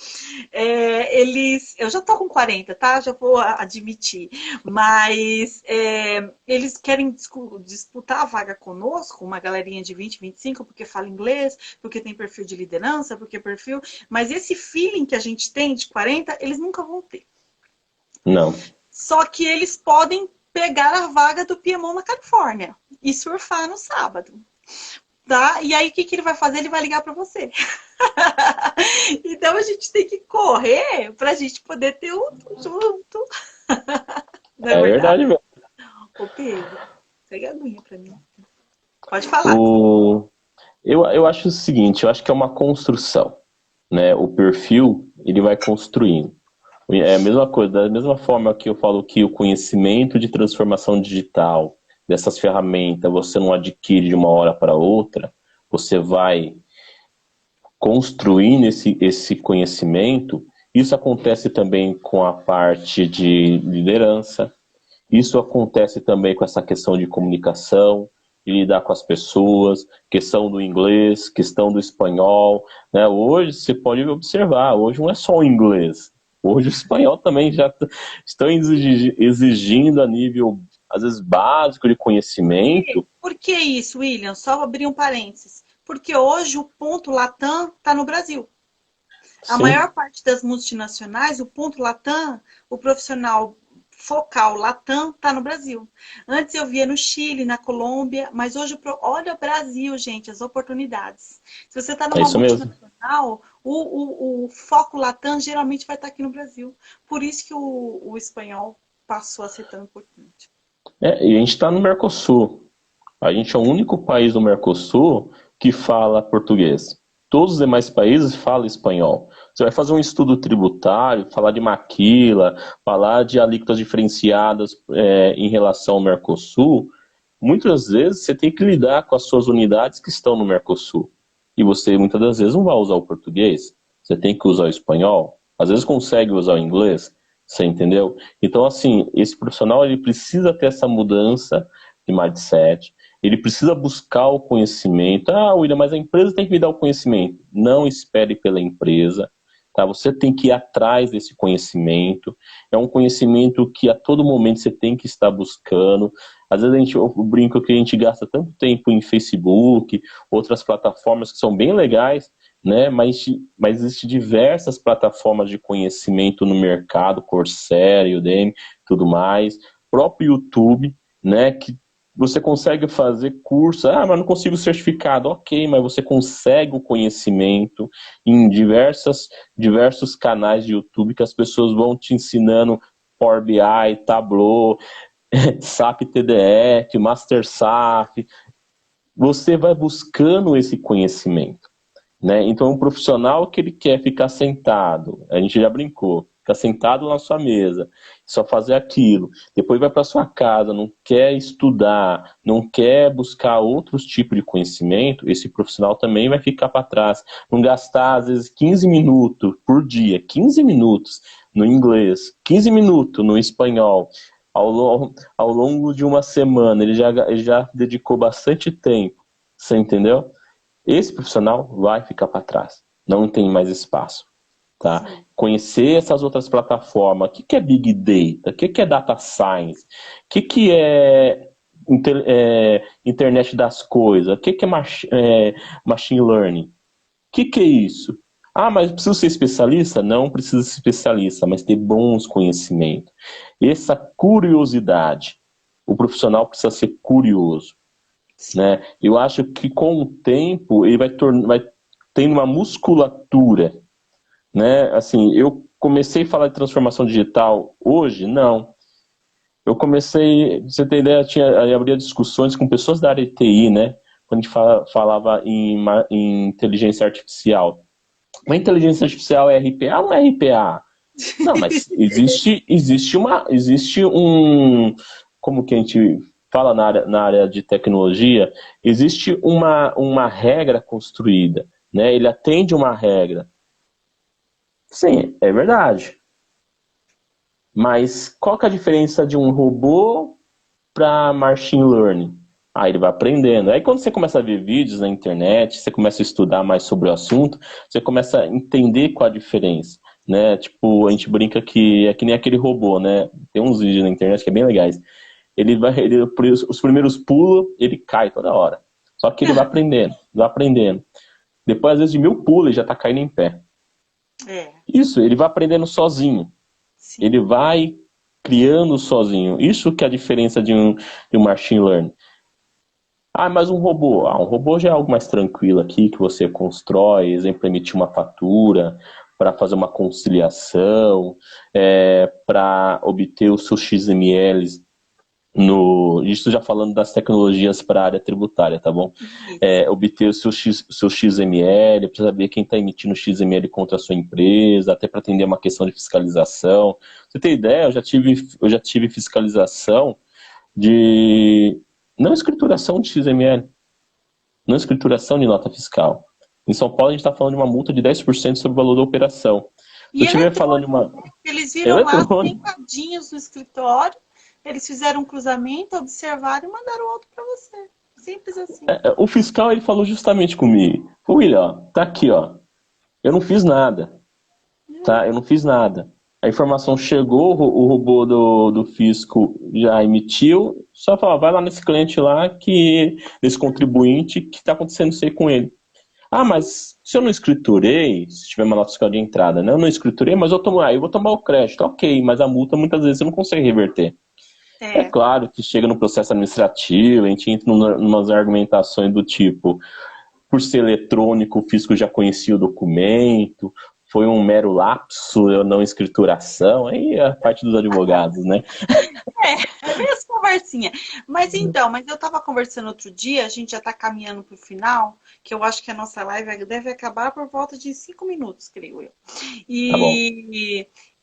eu já tô com 40, tá? Já vou admitir. Mas eles querem disputar a vaga conosco, uma galerinha de 20, 25, porque fala inglês, porque tem perfil de liderança, porque perfil... Mas esse feeling que a gente tem de 40, eles nunca vão ter. Não. Só que eles podem pegar a vaga do Piemont na Califórnia e surfar no sábado. Tá? E aí, o que ele vai fazer? Ele vai ligar para você. Então, a gente tem que correr para a gente poder ter um junto. Não é É verdade? verdade mesmo. Ô, Pedro, pega a aguinha para mim. Pode falar. Eu acho o seguinte, eu acho que é uma construção, né? O perfil, ele vai construindo. É a mesma coisa, da mesma forma que eu falo que o conhecimento de transformação digital, dessas ferramentas, você não adquire de uma hora para outra, você vai construindo esse conhecimento. Isso acontece também com a parte de liderança, isso acontece também com essa questão de comunicação, de lidar com as pessoas, questão do inglês, questão do espanhol, né? Hoje você pode observar, hoje não é só o inglês, hoje o espanhol também já estão exigindo a nível, às vezes, básico de conhecimento. Por que isso, William? Só abrir um parênteses. Porque hoje o ponto Latam está no Brasil. A Sim, maior parte das multinacionais, o ponto Latam, o profissional focal Latam está no Brasil. Antes eu via no Chile, na Colômbia, mas hoje, olha o Brasil, gente, as oportunidades. Se você está é numa isso mesmo. multinacional, o foco Latam geralmente vai estar aqui no Brasil. Por isso que o espanhol passou a ser tão importante. E a gente está no Mercosul. A gente é o único país do Mercosul que fala português. Todos os demais países falam espanhol. Você vai fazer um estudo tributário, falar de maquila, falar de alíquotas diferenciadas em relação ao Mercosul. Muitas vezes você tem que lidar com as suas unidades que estão no Mercosul. E você muitas das vezes não vai usar o português. Você tem que usar o espanhol. Às vezes consegue usar o inglês. Você entendeu? Então, assim, esse profissional ele precisa ter essa mudança de mindset. Ele precisa buscar o conhecimento. Ah, William, mas a empresa tem que me dar o conhecimento. Não espere pela empresa. Tá? Você tem que ir atrás desse conhecimento. É um conhecimento que a todo momento você tem que estar buscando. Às vezes eu brinco que a gente gasta tanto tempo em Facebook, outras plataformas que são bem legais, né? Mas existem diversas plataformas de conhecimento no mercado, Coursera, Udemy, tudo mais. O próprio YouTube, né? Que você consegue fazer curso, mas não consigo certificado. Ok, mas você consegue o conhecimento em diversos canais de YouTube que as pessoas vão te ensinando Power BI, Tableau, SAP TDF, Master SAP. Você vai buscando esse conhecimento, né? Então, um profissional que ele quer ficar sentado, a gente já brincou, ficar sentado na sua mesa, só fazer aquilo, depois vai para sua casa, não quer estudar, não quer buscar outros tipos de conhecimento, esse profissional também vai ficar para trás. Não gastar, às vezes, 15 minutos por dia, 15 minutos no inglês, 15 minutos no espanhol, ao longo de uma semana, ele já dedicou bastante tempo, você entendeu? Esse profissional vai ficar para trás, não tem mais espaço. tá? Sim. Conhecer essas outras plataformas. O que é Big Data? O que é Data Science? O que é Internet das Coisas? O que é Machine Learning? O que é isso? Ah, mas preciso ser especialista? Não precisa ser especialista, mas ter bons conhecimentos. Essa curiosidade. O profissional precisa ser curioso, né? Eu acho que com o tempo ele vai tendo uma musculatura, né? Assim, eu comecei a falar de transformação digital hoje? Não. Eu comecei, pra você ter ideia, eu abria discussões com pessoas da área de TI, né? Quando a gente falava em inteligência artificial. Uma inteligência artificial é RPA ou não é RPA? Não, mas existe um, como que a gente fala na área de tecnologia, existe uma regra construída, né? Ele atende uma regra. Sim, é verdade. Mas qual que é a diferença de um robô para machine learning? Aí ele vai aprendendo. Aí quando você começa a ver vídeos na internet, você começa a estudar mais sobre o assunto, você começa a entender qual a diferença, né? Tipo, a gente brinca que é que nem aquele robô, né? Tem uns vídeos na internet que é bem legais. Os primeiros pulos, ele cai toda hora. Só que ele vai aprendendo, vai aprendendo. Depois, às vezes, de 1000 pulos, ele já tá caindo em pé. Isso, ele vai aprendendo sozinho. Sim. Ele vai criando sozinho. Isso que é a diferença de um machine learning. Ah, mas um robô. Um robô já é algo mais tranquilo aqui, que você constrói, exemplo, emitir uma fatura, para fazer uma conciliação, para obter os seus XMLs. Isso já falando das tecnologias para a área tributária, tá bom? Obter o seu XML, para saber quem está emitindo XML contra a sua empresa, até para atender uma questão de fiscalização. Você tem ideia? Eu já tive fiscalização de não escrituração de XML, não escrituração de nota fiscal. Em São Paulo a gente está falando de uma multa de 10% sobre o valor da operação. Se eu estiver falando de uma... Eles viram lá sentadinhos no escritório, eles fizeram um cruzamento, observaram e mandaram outro para você. Simples assim. O fiscal, ele falou justamente comigo. William, ó, tá aqui, ó. Eu não fiz nada. Tá? Eu não fiz nada. A informação chegou, o robô do fisco já emitiu, só falou, vai lá nesse cliente lá, nesse contribuinte, que está acontecendo isso aí com ele. Ah, mas se eu não escriturei, se tiver uma nota fiscal de entrada, né? Eu não escriturei, mas eu vou tomar o crédito. Ok, mas a multa muitas vezes você não consegue reverter. É claro que chega no processo administrativo, a gente entra em umas argumentações do tipo, por ser eletrônico, o fisco já conhecia o documento, foi um mero lapso, não escrituração, aí é a parte dos advogados, né? Essa conversinha. Mas eu estava conversando outro dia, a gente já está caminhando para o final, que eu acho que a nossa live deve acabar por volta de 5 minutos, creio eu. Tá bom.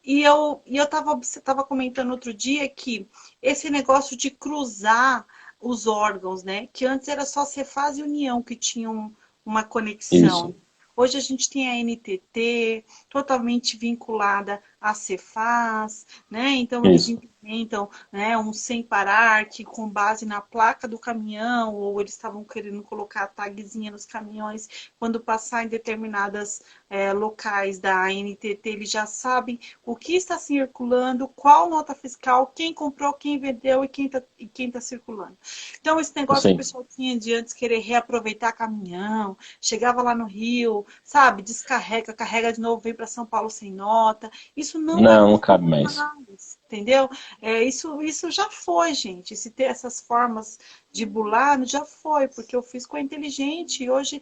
E eu estava comentando outro dia que esse negócio de cruzar os órgãos, né? Que antes era só Cefaz e União que tinham uma conexão. Isso. Hoje a gente tem a NTT totalmente vinculada à Cefaz, né? Então eles implementam, né, um sem parar que com base na placa do caminhão, ou eles estavam querendo colocar a tagzinha nos caminhões, quando passar em determinadas locais da NTT, eles já sabem o que está circulando, qual nota fiscal, quem comprou, quem vendeu e quem tá circulando. Então esse negócio que o pessoal tinha de antes querer reaproveitar caminhão, chegava lá no Rio, sabe, descarrega, carrega de novo, vem para São Paulo sem nota, isso não cabe mais. Entendeu? Isso já foi, gente. Se ter essas formas de bular, já foi, porque o fisco é inteligente e hoje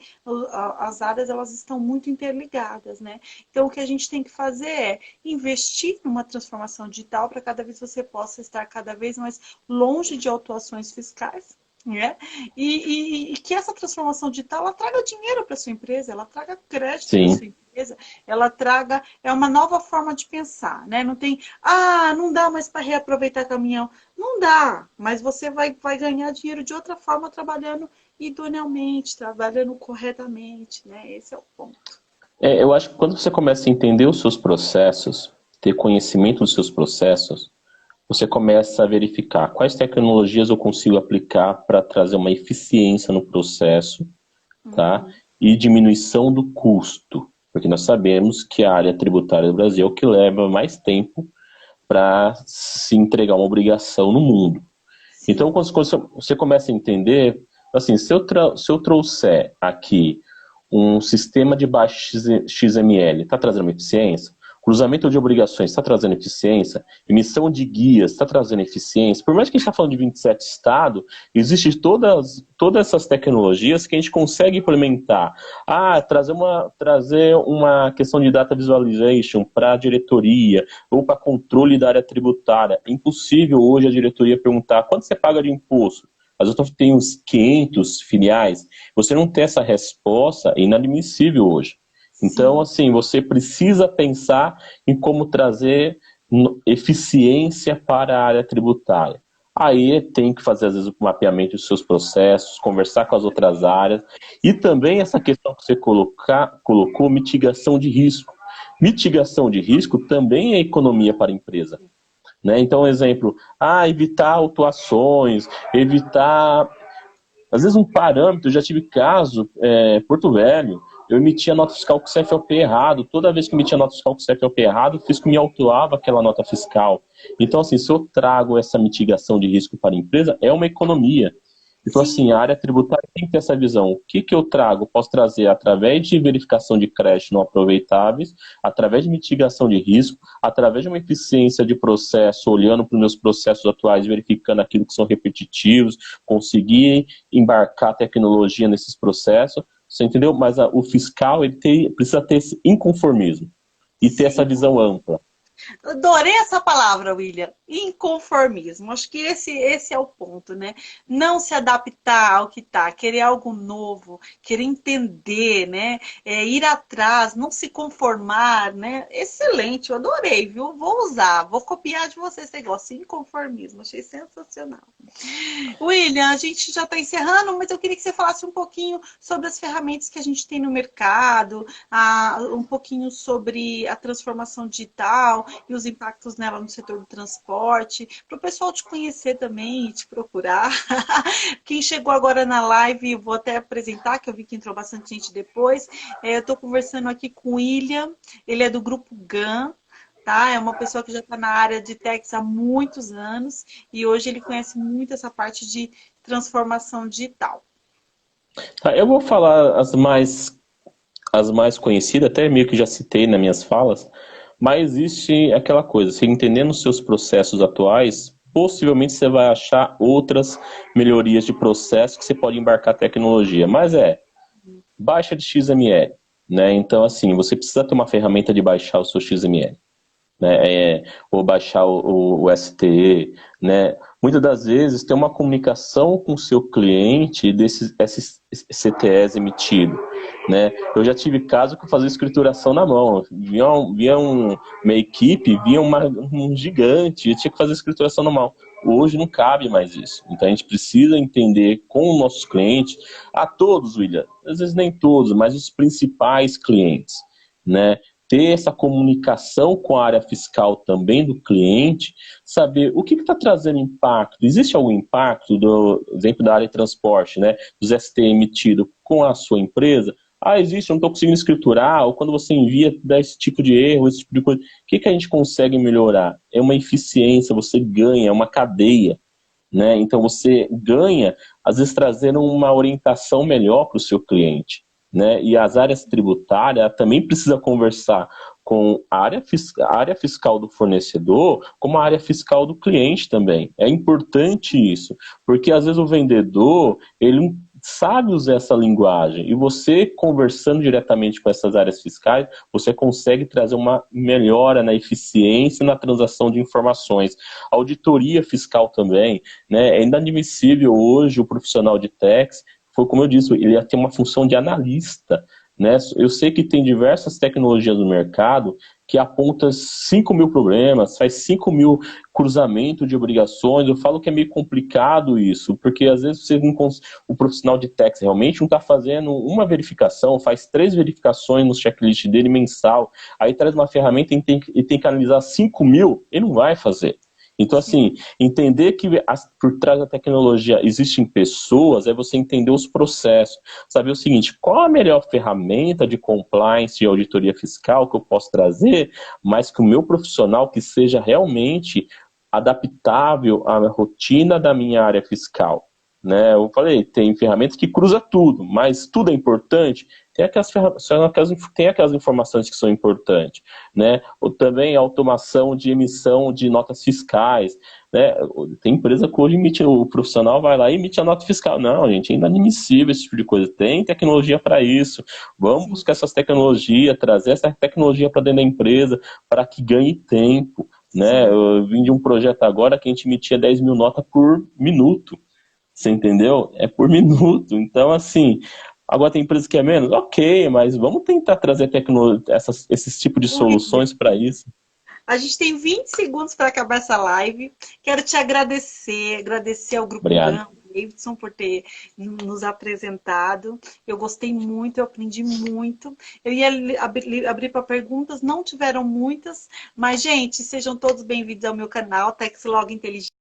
as áreas elas estão muito interligadas, né? Então o que a gente tem que fazer é investir numa transformação digital para cada vez você possa estar cada vez mais longe de autuações fiscais. Né? E que essa transformação digital ela traga dinheiro para sua empresa, ela traga crédito para sua empresa, ela traga uma nova forma de pensar, né? Não tem, não dá mais para reaproveitar caminhão, não dá, mas você vai ganhar dinheiro de outra forma trabalhando idoneamente, trabalhando corretamente, né? Esse é o ponto. Eu acho que quando você começa a entender os seus processos, ter conhecimento dos seus processos, você começa a verificar quais tecnologias eu consigo aplicar para trazer uma eficiência no processo, tá? E diminuição do custo. Porque nós sabemos que a área tributária do Brasil é o que leva mais tempo para se entregar uma obrigação no mundo. Então, Sim. quando você começa a entender, assim, se eu trouxer aqui um sistema de baixo XML, está trazendo uma eficiência? Cruzamento de obrigações está trazendo eficiência? Emissão de guias está trazendo eficiência? Por mais que a gente está falando de 27 estados, existem todas essas tecnologias que a gente consegue implementar. Trazer uma questão de data visualization para a diretoria ou para controle da área tributária. É impossível hoje a diretoria perguntar quanto você paga de imposto. Às vezes tem uns 500 filiais. Você não ter essa resposta é inadmissível hoje. Então, Sim. assim, você precisa pensar em como trazer eficiência para a área tributária. Aí tem que fazer, às vezes, o mapeamento dos seus processos, conversar com as outras áreas. E também essa questão que você colocou, mitigação de risco. Mitigação de risco também é economia para a empresa. Né? Então, exemplo, evitar autuações, evitar... Às vezes um parâmetro, eu já tive caso, Porto Velho, eu emitia nota fiscal com CFOP errado. Toda vez que emitia nota fiscal com CFOP errado, o fisco me autuava aquela nota fiscal. Então, assim, se eu trago essa mitigação de risco para a empresa, é uma economia. Então, assim, Sim. a área tributária tem que ter essa visão. O que eu trago? Posso trazer através de verificação de crédito não aproveitáveis, através de mitigação de risco, através de uma eficiência de processo, olhando para os meus processos atuais, verificando aquilo que são repetitivos, conseguir embarcar tecnologia nesses processos, você entendeu? Mas o fiscal precisa ter esse inconformismo e ter essa Sim. visão ampla. Adorei essa palavra, William. Inconformismo. Acho que esse é o ponto, né? Não se adaptar ao que tá, querer algo novo, querer entender, né? Ir atrás, não se conformar, né? Excelente, eu adorei, viu? Vou usar, vou copiar de você esse negócio. Inconformismo, achei sensacional. William, a gente já está encerrando, mas eu queria que você falasse um pouquinho sobre as ferramentas que a gente tem no mercado, um pouquinho sobre a transformação digital e os impactos nela no setor do transporte, para o pessoal te conhecer também e te procurar. Quem chegou agora na live, vou até apresentar, que eu vi que entrou bastante gente depois. Eu estou conversando aqui com o William, ele é do Grupo GAN. Tá? É uma pessoa que já está na área de techs há muitos anos e hoje ele conhece muito essa parte de transformação digital. Tá, eu vou falar as mais conhecidas, até meio que já citei nas minhas falas, mas existe aquela coisa, você entendendo os seus processos atuais, possivelmente você vai achar outras melhorias de processo que você pode embarcar tecnologia, mas baixa de XML, né? Então, assim, você precisa ter uma ferramenta de baixar o seu XML. Né, ou baixar o STE, né? Muitas das vezes tem uma comunicação com o seu cliente desses CTEs emitido, né? Eu já tive caso que eu fazia escrituração na mão, via uma equipe, via um gigante, eu tinha que fazer escrituração na mão. Hoje não cabe mais isso. Então a gente precisa entender com os nossos clientes, a todos, William, às vezes nem todos, mas os principais clientes, né? Ter essa comunicação com a área fiscal também do cliente, saber o que está trazendo impacto. Existe algum impacto, do exemplo da área de transporte, né, dos ST emitido com a sua empresa? Existe, eu não estou conseguindo escriturar, ou quando você envia, dá esse tipo de erro, esse tipo de coisa. O que a gente consegue melhorar? É uma eficiência, você ganha, é uma cadeia. Né? Então você ganha, às vezes trazendo uma orientação melhor para o seu cliente. Né? E as áreas tributárias também precisa conversar com a área fiscal do fornecedor, como a área fiscal do cliente também. É importante isso, porque às vezes o vendedor, ele não sabe usar essa linguagem, e você conversando diretamente com essas áreas fiscais, você consegue trazer uma melhora na eficiência e na transação de informações. A auditoria fiscal também, né? É inadmissível hoje o profissional de tax, foi como eu disse, ele ia ter uma função de analista, né? Eu sei que tem diversas tecnologias no mercado que apontam 5 mil problemas, faz 5 mil cruzamentos de obrigações. Eu falo que é meio complicado isso, porque às vezes o profissional de tax realmente não está fazendo uma verificação, faz 3 verificações no checklist dele mensal, aí traz uma ferramenta e tem que analisar 5 mil, ele não vai fazer. Então, assim, entender que por trás da tecnologia existem pessoas, é você entender os processos. Saber o seguinte, qual a melhor ferramenta de compliance e auditoria fiscal que eu posso trazer, mas que o meu profissional que seja realmente adaptável à rotina da minha área fiscal. Né? Eu falei, tem ferramentas que cruza tudo, mas tudo é importante. Tem aquelas informações que são importantes, né? Ou também automação de emissão de notas fiscais, né? Tem empresa que hoje emite, o profissional vai lá e emite a nota fiscal. Não, gente, é inadmissível esse tipo de coisa. Tem tecnologia para isso. Vamos Sim. buscar essas tecnologias, trazer essa tecnologia para dentro da empresa para que ganhe tempo. Né? Eu vim de um projeto agora que a gente emitia 10 mil notas por minuto. Você entendeu? É por minuto. Então, assim, agora tem empresa que é menos? Ok, mas vamos tentar trazer esses tipos de soluções para isso. A gente tem 20 segundos para acabar essa live. Quero te agradecer ao Grupo Obrigado. GAM, Davidson, por ter nos apresentado. Eu gostei muito, eu aprendi muito. Eu ia abrir para perguntas, não tiveram muitas, mas, gente, sejam todos bem-vindos ao meu canal, Texlog Inteligente.